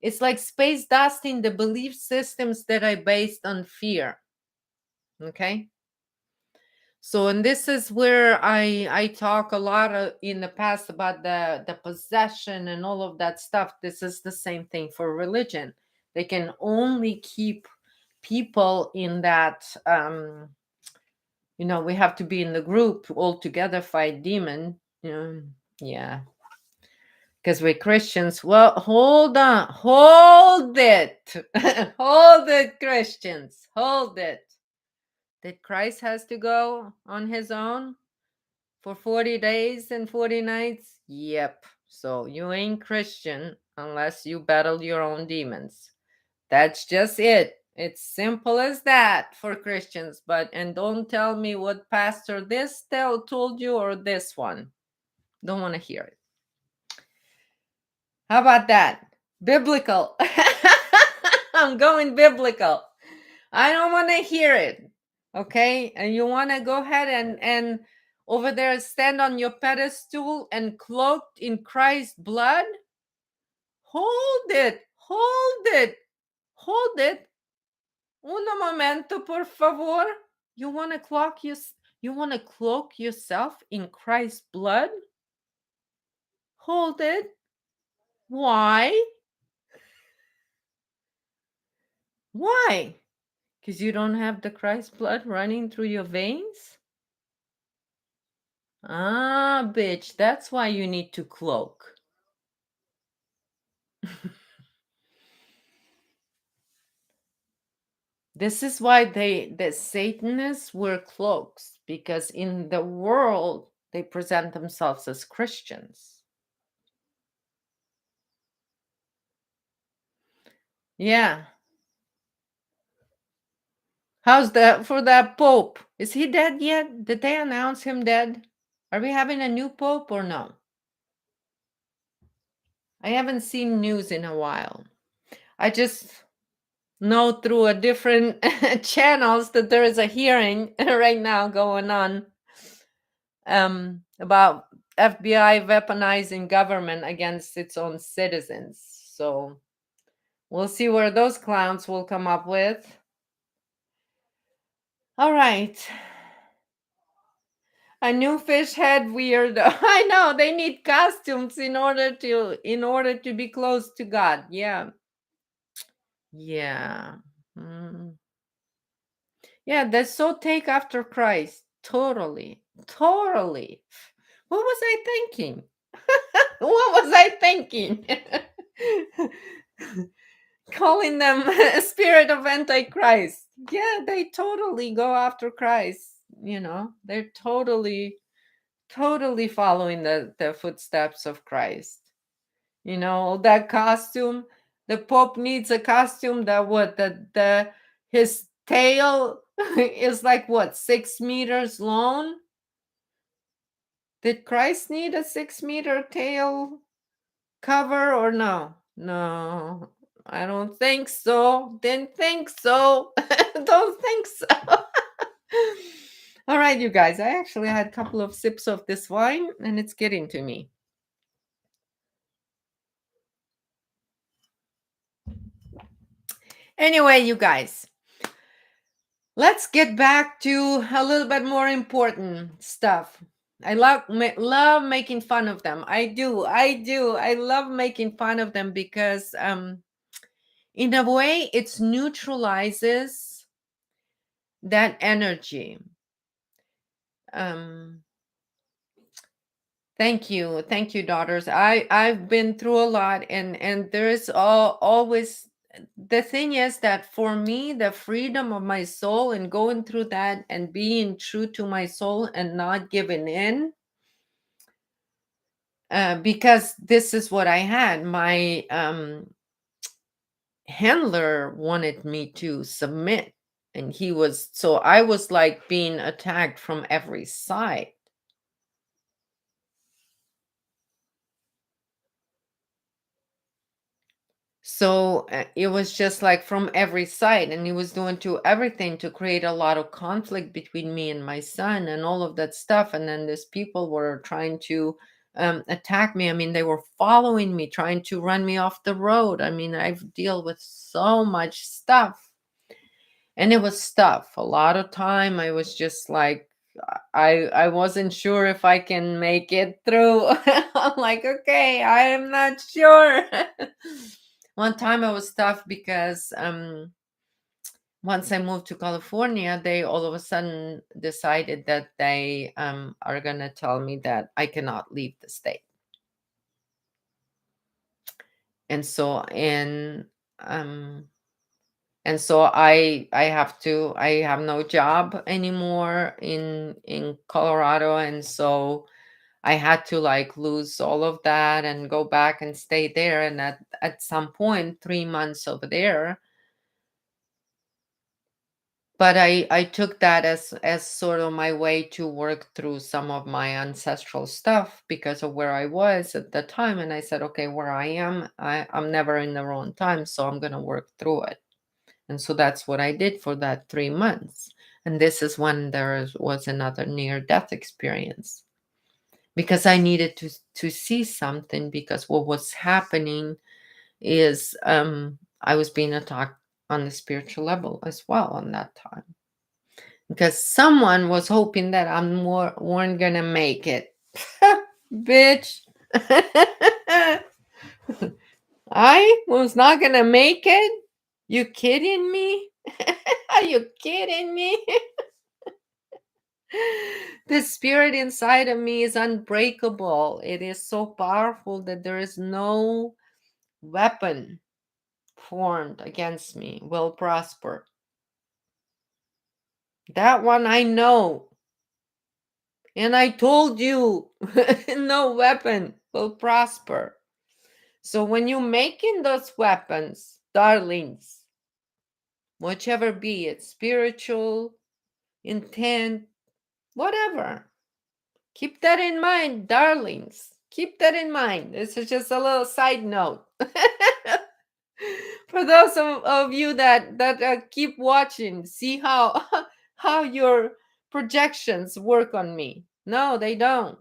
it's like space dusting the belief systems that I based on fear. Okay. So, and this is where I talk a lot in the past about the possession and all of that stuff. This is the same thing for religion. They can only keep people in that we have to be in the group all together, fight demon. Yeah, because we're Christians. Well, hold on, hold it. Hold it, Christians, hold it. That Christ has to go on his own for 40 days and 40 nights? Yep. So you ain't Christian unless you battle your own demons. That's just it. It's simple as that for Christians. And don't tell me what pastor this told you or this one. Don't want to hear it. How about that? Biblical. I'm going biblical. I don't want to hear it. Okay? And you want to go ahead and over there stand on your pedestal and cloaked in Christ's blood? Hold it. Hold it. Hold it. Uno momento, por favor. You want to cloak yourself in Christ's blood? Hold it. Why? Why? Because you don't have the Christ blood running through your veins? Ah, bitch, that's why you need to cloak. This is why the Satanists wear cloaks, because in the world they present themselves as Christians. Yeah. How's that for that Pope? Is he dead yet? Did they announce him dead? Are we having a new Pope or no? I haven't seen news in a while. I just know through a different channels that there is a hearing right now going on about FBI weaponizing government against its own citizens. So we'll see where those clowns will come up with. All right. A new fish head weirdo. I know they need costumes in order to be close to God. Yeah. Yeah. Mm. Yeah, that's so take after Christ. Totally. Totally. What was I thinking? What was I thinking? Calling them a spirit of antichrist. Yeah, they totally go after Christ. They're totally following the footsteps of Christ. That costume. The Pope needs a costume that his tail is like what, 6 meters long? Did Christ need a 6-meter tail cover or no? No, I don't think so. Didn't think so. Don't think so. All right, you guys. I actually had a couple of sips of this wine and it's getting to me. Anyway, you guys, let's get back to a little bit more important stuff. I love making fun of them. I do. I love making fun of them because in a way it neutralizes that energy. Thank you, daughters. I've been through a lot, and there's always the thing is that for me, the freedom of my soul and going through that and being true to my soul and not giving in, because this is what I had. My handler wanted me to submit, and so I was like being attacked from every side. So it was just like from every side, and he was doing to everything to create a lot of conflict between me and my son and all of that stuff. And then these people were trying to attack me. I mean, they were following me, trying to run me off the road. I mean, I've dealt with so much stuff, and it was tough. A lot of time I was just like, I wasn't sure if I can make it through. I'm like, okay, I am not sure. One time I was tough because once I moved to California, they all of a sudden decided that they are gonna tell me that I cannot leave the state. And so um I have no job anymore in Colorado, and so I had to like lose all of that and go back and stay there. And at some point, 3 months over there, but I took that as sort of my way to work through some of my ancestral stuff because of where I was at the time. And I said, okay, where I am, I'm never in the wrong time, so I'm gonna work through it. And so that's what I did for that 3 months. And this is when was another near death experience because I needed to see something, because what was happening is I was being attacked on the spiritual level as well on that time, because someone was hoping that weren't gonna make it. Bitch. I was not gonna make it. You kidding me? Are you kidding me? The spirit inside of me is unbreakable. It is so powerful that there is no weapon formed against me will prosper. That one I know. And I told you, no weapon will prosper. So when you're making those weapons, darlings, whichever be it, spiritual, intent, whatever, keep that in mind, darlings. Keep that in mind. This is just a little side note. For those of you that keep watching, see how how your projections work on me. No, they don't.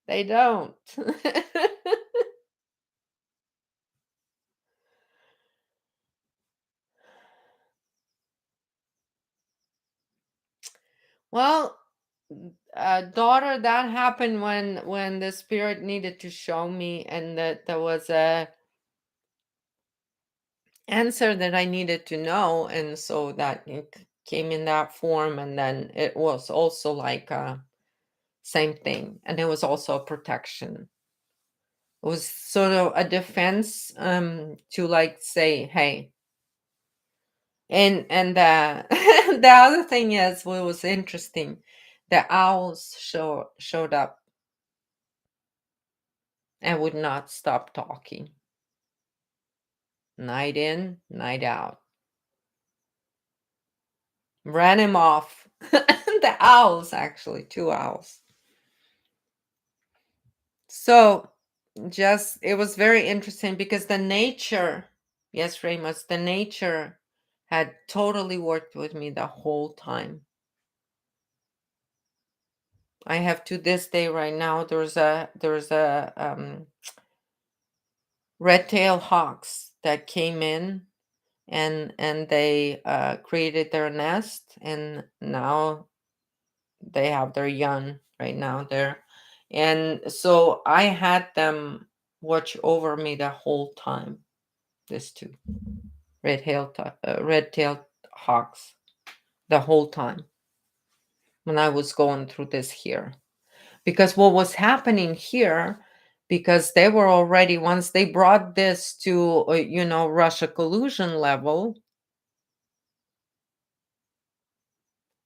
They don't. Well, daughter, that happened when the spirit needed to show me, and that there was a answer that I needed to know, and so that it came in that form. And then it was also like same thing, and it was also a protection. It was sort of a defense to like say, hey. And the other thing is, what was interesting, the owls showed up and would not stop talking, night in, night out. Ran him off. The owls, actually, two owls. So just it was very interesting because the nature, yes, Remus, the nature had totally worked with me the whole time. I have to this day right now, there's a red-tailed hawks that came in, and they created their nest, and now they have their young right now there. And so I had them watch over me the whole time. These two red-tailed hawks, the whole time when I was going through this here. Because what was happening here, because they were already, once they brought this to Russia collusion level,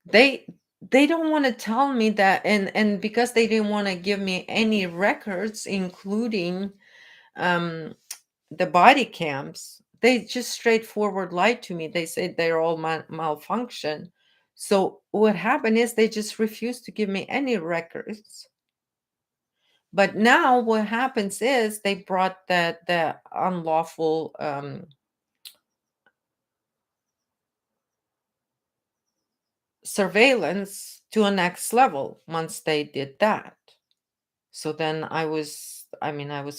they they don't want to tell me that, and because they didn't want to give me any records, including um the body cams, they just straightforward lied to me. They said they're all malfunction. So what happened is they just refused to give me any records. But now what happens is they brought the unlawful surveillance to a next level once they did that. So then I was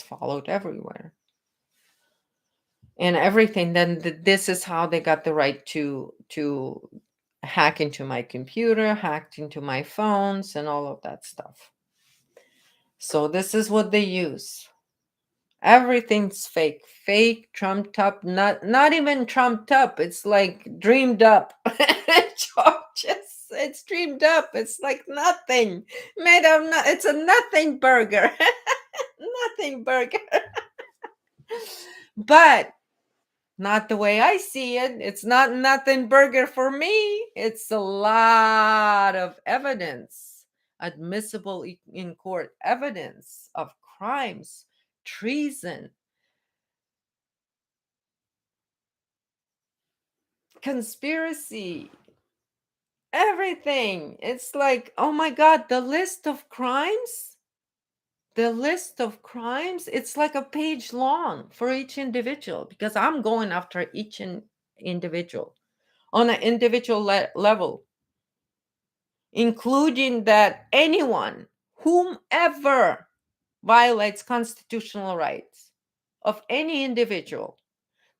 followed everywhere and everything. Then this is how they got the right to hack into my computer, hacked into my phones, and all of that stuff. So this is what they use. Everything's fake, trumped up, not even trumped up. It's like dreamed up. It's dreamed up. It's like nothing made of. It's a nothing burger, nothing burger. But not the way I see it. It's not nothing burger for me. It's a lot of evidence, admissible in court evidence of crimes, treason, conspiracy, everything. It's like, oh my God, the list of crimes, it's like a page long for each individual because I'm going after each individual on an individual level, including that anyone, whomever violates constitutional rights of any individual.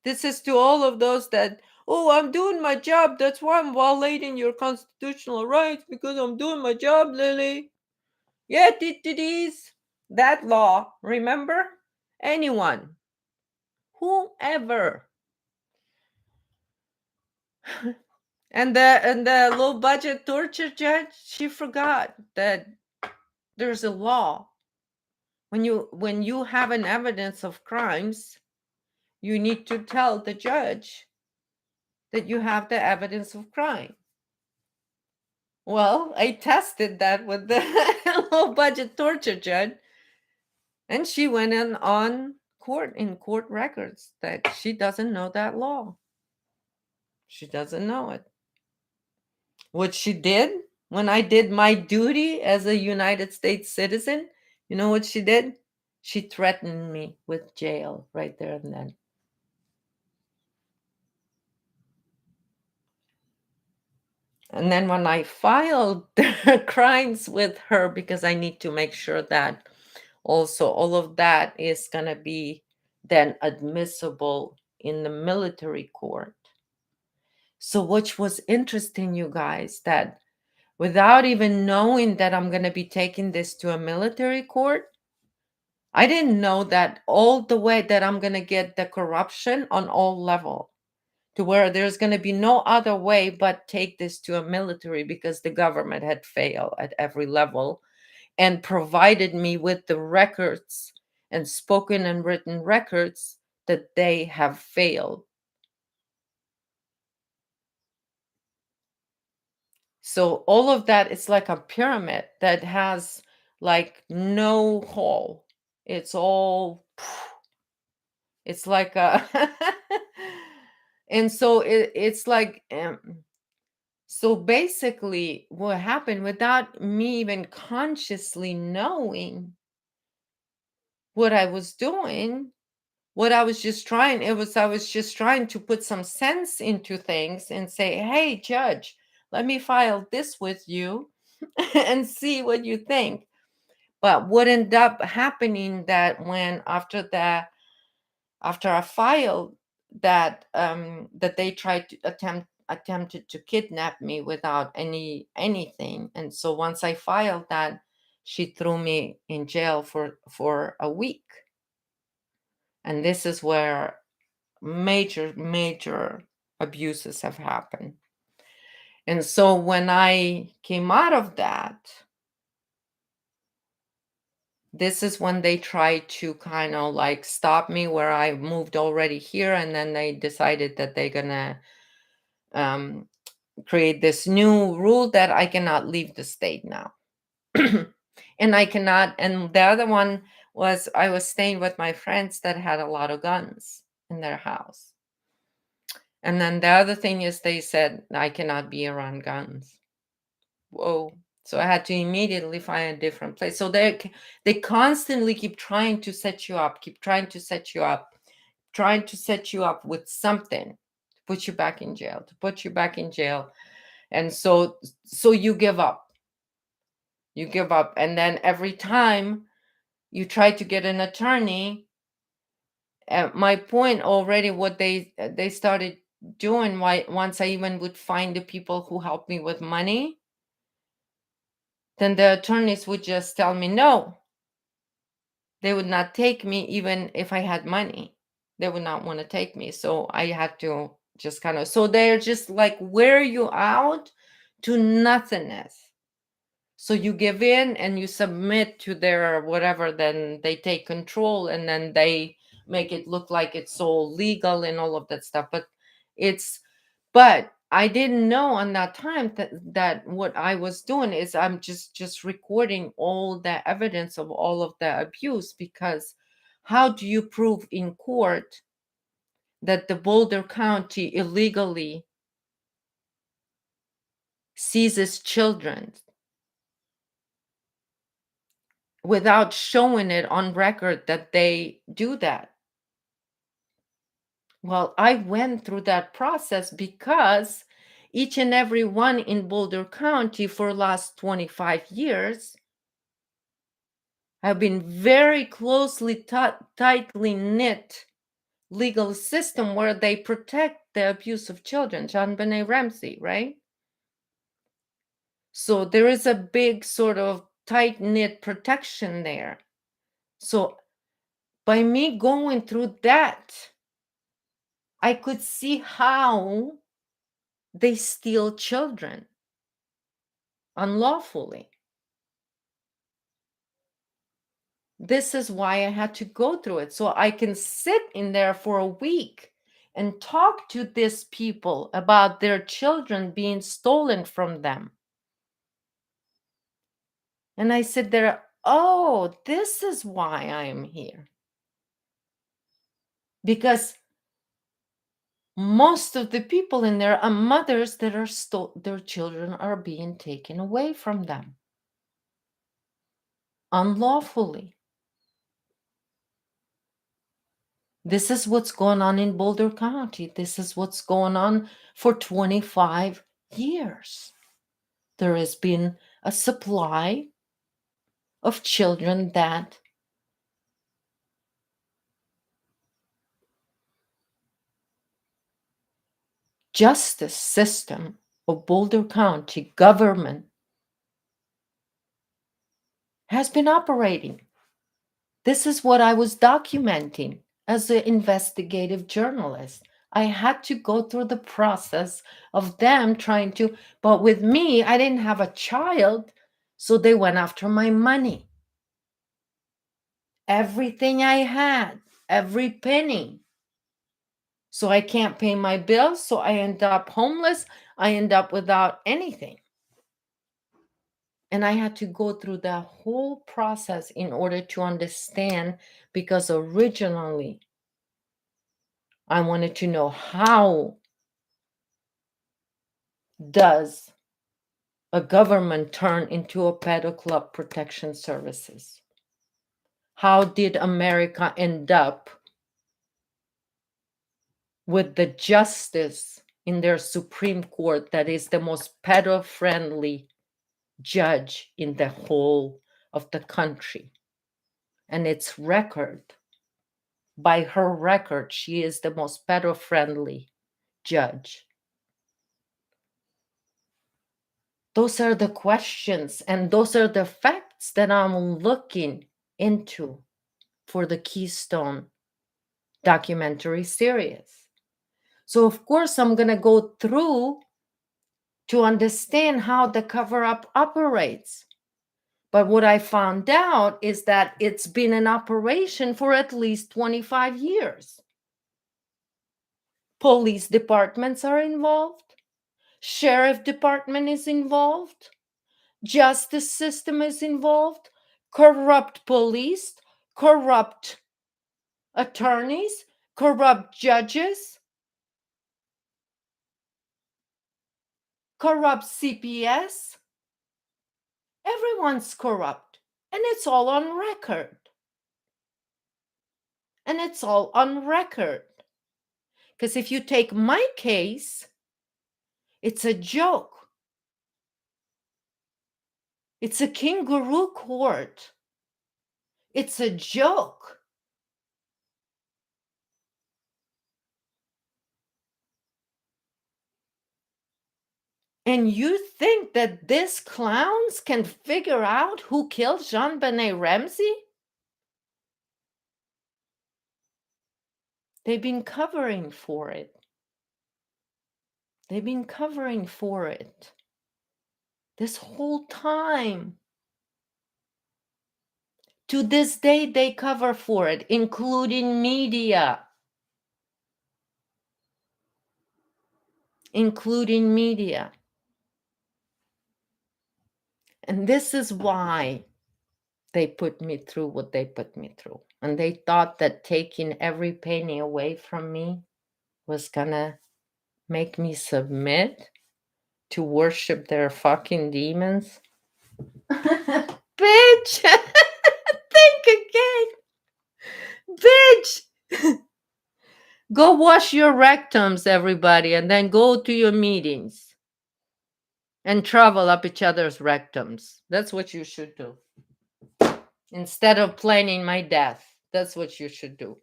This is to all of those that, oh, I'm doing my job. That's why I'm violating your constitutional rights because I'm doing my job, Lily. Yeah, it is. That law, remember? Anyone, whoever. And the low budget torture judge, she forgot that there's a law. When you have an evidence of crimes, you need to tell the judge that you have the evidence of crime. Well, I tested that with the low budget torture judge, and she went on court records that she doesn't know that law. She doesn't know it. What she did when I did my duty as a United States citizen, you know what she did? She threatened me with jail right there and then. And then when I filed the crimes with her, because I need to make sure that also all of that is going to be then admissible in the military court. So, which was interesting, you guys, that without even knowing that I'm going to be taking this to a military court, I didn't know that all the way that I'm going to get the corruption on all level to where there's going to be no other way but take this to a military because the government had failed at every level and provided me with the records and spoken and written records that they have failed. So all of that is like a pyramid that has like no hole. It's all, it's like a, and so it's like, so basically what happened without me even consciously knowing what I was doing, what I was just trying, I was just trying to put some sense into things and say, hey, judge, let me file this with you and see what you think. But what ended up happening that when after I filed that that they tried to attempted to kidnap me without anything. And so once I filed that, she threw me in jail for a week. And this is where major abuses have happened. And so when I came out of that, this is when they tried to kind of like stop me where I moved already here, and then they decided that they're gonna create this new rule that I cannot leave the state now. And I cannot, and the other one was I was staying with my friends that had a lot of guns in their house. And then the other thing is they said I cannot be around guns. Whoa. So I had to immediately find a different place. So they constantly keep trying to set you up, keep trying to set you up, trying to set you up with something to put you back in jail, to put you back in jail. And so you give up. You give up. And then every time you try to get an attorney, my point already, what they started doing, why once I even would find the people who helped me with money, then the attorneys would just tell me no. They would not take me even if I had money. They would not want to take me. So I had to just kind of, so they're just like wear you out to nothingness. So you give in and you submit to their whatever, then they take control and then they make it look like it's all legal and all of that stuff. But I didn't know on that time that what I was doing is I'm just recording all the evidence of all of the abuse, because how do you prove in court that the Boulder County illegally seizes children without showing it on record that they do that? Well, I went through that process because each and every one in Boulder County for last 25 years have been very closely tightly knit legal system where they protect the abuse of children. John Benet Ramsey, right? So there is a big sort of tight knit protection there. So by me going through that, I could see how they steal children unlawfully. This is why I had to go through it. So I can sit in there for a week and talk to these people about their children being stolen from them. And I sit there, oh, this is why I am here. Because most of the people in there are mothers that are their children are being taken away from them unlawfully. This is what's going on in Boulder County. This is what's going on for 25 years. There has been a supply of children that justice system of Boulder County government has been operating. This is what I was documenting as an investigative journalist. I had to go through the process of them trying to, but with me, I didn't have a child, so they went after my money. Everything I had, every penny. So I can't pay my bills, so I end up homeless. I end up without anything. And I had to go through that whole process in order to understand, because originally I wanted to know, how does a government turn into a pedo club protection services? How did America end up with the justice in their Supreme Court that is the most pedo-friendly judge in the whole of the country? And its record, by her record, she is the most pedo-friendly judge. Those are the questions and those are the facts that I'm looking into for the Keystone documentary series. So of course I'm going to go through to understand how the cover-up operates. But what I found out is that it's been in operation for at least 25 years. Police departments are involved. Sheriff department is involved. Justice system is involved. Corrupt police, corrupt attorneys, corrupt judges, corrupt CPS, Everyone's corrupt. And it's all on record. And it's all on record. Because if you take my case, it's a joke. It's a kangaroo court. It's a joke. And you think that these clowns can figure out who killed Jean-Benet Ramsey? They've been covering for it. They've been covering for it this whole time. To this day, they cover for it, including media. Including media. And this is why they put me through what they put me through. And they thought that taking every penny away from me was gonna make me submit to worship their fucking demons. Bitch! Think again! Bitch! Go wash your rectums, everybody, and then go to your meetings and travel up each other's rectums. That's what you should do. Instead of planning my death, that's what you should do.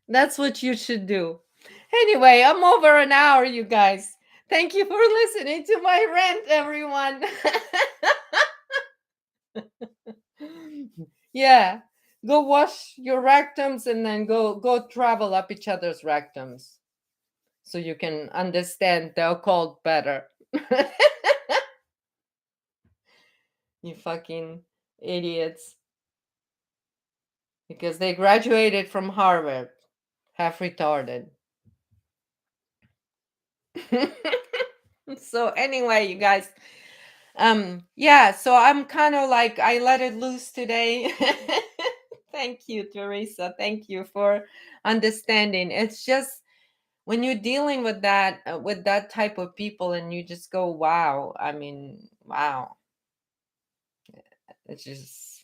That's what you should do. Anyway, I'm over an hour, you guys. Thank you for listening to my rant, everyone. Yeah, go wash your rectums and then go travel up each other's rectums so you can understand the occult better. You fucking idiots. Because they graduated from Harvard, half retarded. So anyway, you guys, yeah, so I'm kind of like, I let it loose today. Thank you, Teresa. Thank you for understanding. It's just when you're dealing with that type of people, and you just go, wow. I mean, wow. It's just,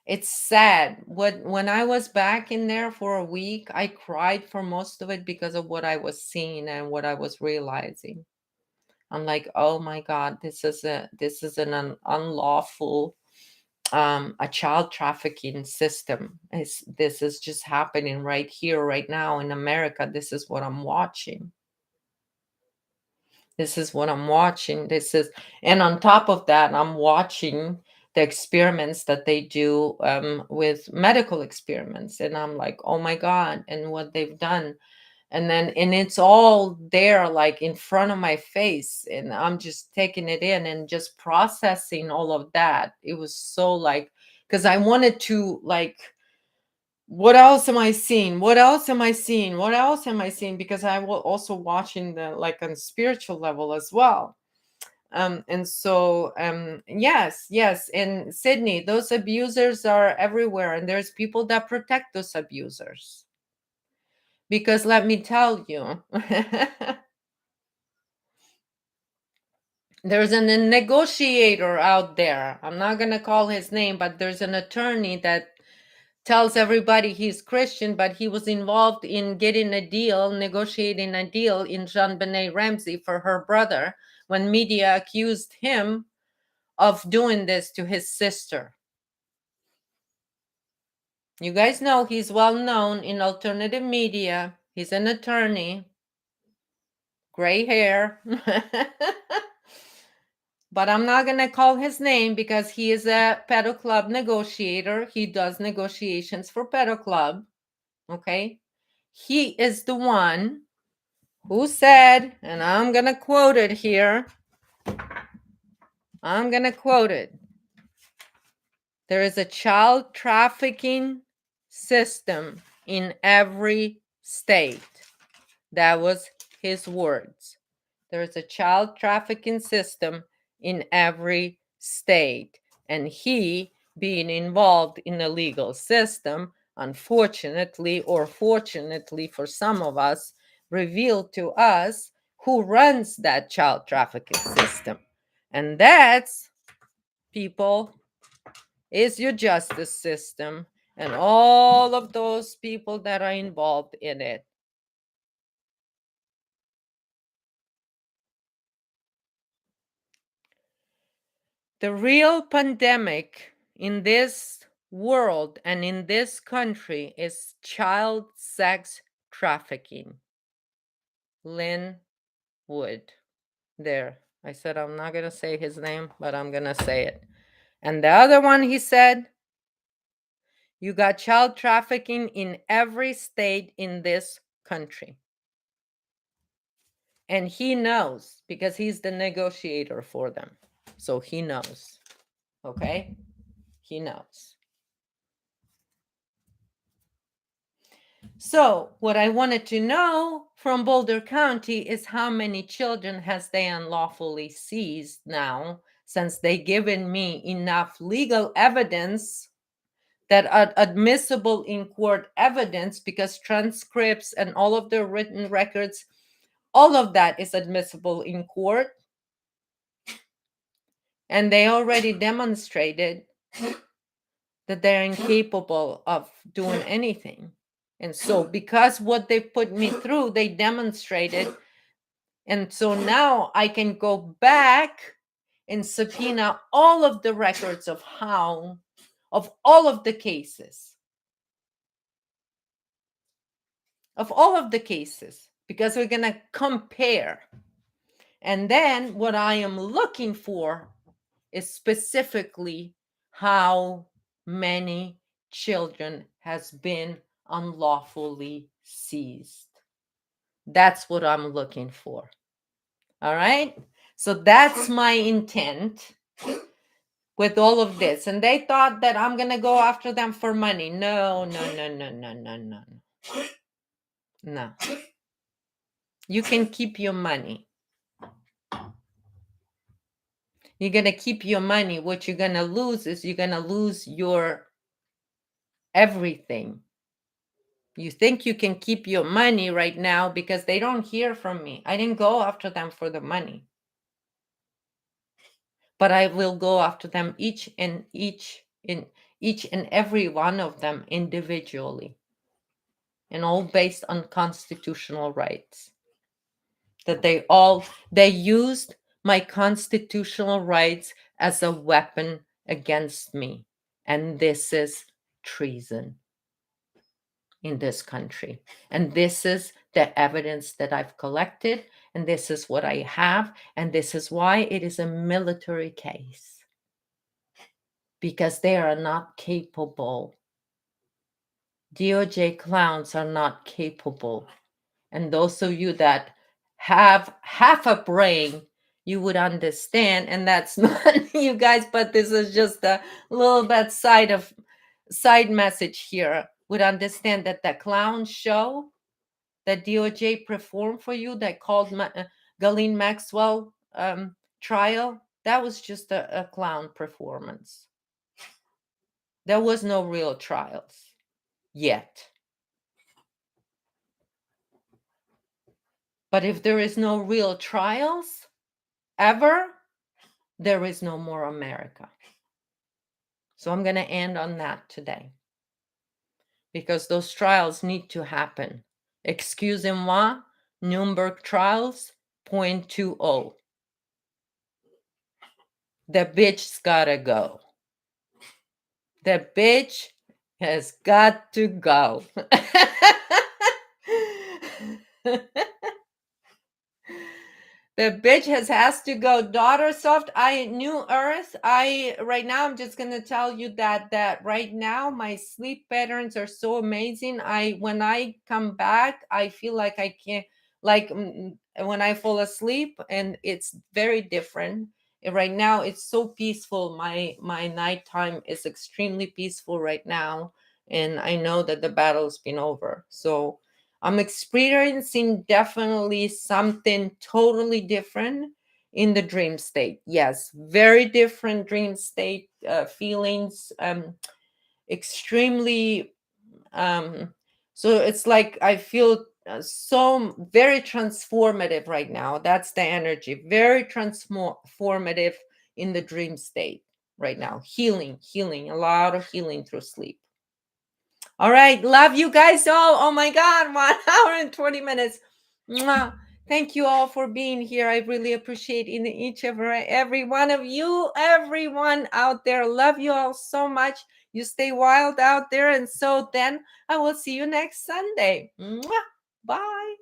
it's sad. When I was back in there for a week, I cried for most of it because of what I was seeing and what I was realizing. I'm like, oh my God, this is an unlawful, a child trafficking system. This is just happening right here, right now in America. This is what I'm watching. This is what I'm watching. And on top of that, I'm watching the experiments that they do with medical experiments, and I'm like, oh my God, and what they've done. And it's all there, like in front of my face, and I'm just taking it in and just processing all of that. It was so like, because I wanted to, like, what else am I seeing? What else am I seeing? What else am I seeing? Because I was also watching the, like, on spiritual level as well. And so yes, in Sydney, those abusers are everywhere, and there's people that protect those abusers. Because let me tell you, there's a negotiator out there. I'm not going to call his name, but there's an attorney that tells everybody he's Christian, but he was involved in getting a deal, negotiating a deal in Jean-Benet Ramsey for her brother when media accused him of doing this to his sister. You guys know he's well known in alternative media. He's an attorney, gray hair. But I'm not going to call his name because he is a pedal club negotiator. He does negotiations for pedal club. Okay. He is the one who said, and I'm going to quote it here. I'm going to quote it. There is a child trafficking system in every state. That was his words. There is a child trafficking system in every state. And he, being involved in the legal system, unfortunately, or fortunately for some of us, revealed to us who runs that child trafficking system. And that's, people, is your justice system and all of those people that are involved in it. The real pandemic in this world and in this country is child sex trafficking. Lynn Wood. There. I said I'm not going to say his name, but I'm going to say it. And the other one, he said, you got child trafficking in every state in this country. And he knows because he's the negotiator for them. So he knows. Okay? He knows. So what I wanted to know from Boulder County is how many children has they unlawfully seized now, since they given me enough legal evidence that are admissible in court evidence, because transcripts and all of the written records, all of that is admissible in court. And they already demonstrated that they're incapable of doing anything. And so because what they put me through, they demonstrated. And so now I can go back and subpoena all of the records of all of the cases. Of all of the cases, because we're going to compare. And then what I am looking for is specifically how many children has been unlawfully seized. That's what I'm looking for. All right? So that's my intent with all of this. And they thought that I'm going to go after them for money. No. No. You can keep your money. You're going to keep your money. What you're going to lose is you're going to lose your everything. You think you can keep your money right now because they don't hear from me. I didn't go after them for the money. But I will go after them each and every one of them individually. And all based on constitutional rights. That they used my constitutional rights as a weapon against me. And this is treason in this country. And this is the evidence that I've collected. And this is what I have. And this is why it is a military case. Because they are not capable. DOJ clowns are not capable. And those of you that have half a brain, you would understand. And that's not you guys, but this is just a little bit side message here. Would understand that the clown show that DOJ performed for you that called Ghislaine Maxwell trial, that was just a clown performance. There was no real trials yet. But if there is no real trials ever, there is no more America. So I'm going to end on that today. Because those trials need to happen. Excusez-moi, Nuremberg trials 0.20. The bitch's gotta go. The bitch has got to go. The bitch has to go. Daughter soft. I New Earth. Right now I'm just gonna tell you that right now my sleep patterns are so amazing. When I come back, I feel like I can't, like when I fall asleep, and it's very different. Right now it's so peaceful. My nighttime is extremely peaceful right now, and I know that the battle's been over. So I'm experiencing definitely something totally different in the dream state. Yes, very different dream state feelings. Extremely. So it's like I feel so very transformative right now. That's the energy. Very transformative in the dream state right now. Healing, a lot of healing through sleep. All right. Love you guys all. Oh my God, 1 hour and 20 minutes. Mwah. Thank you all for being here. I really appreciate in each of every one of you, everyone out there. Love you all so much. You stay wild out there. And so then I will see you next Sunday. Mwah. Bye.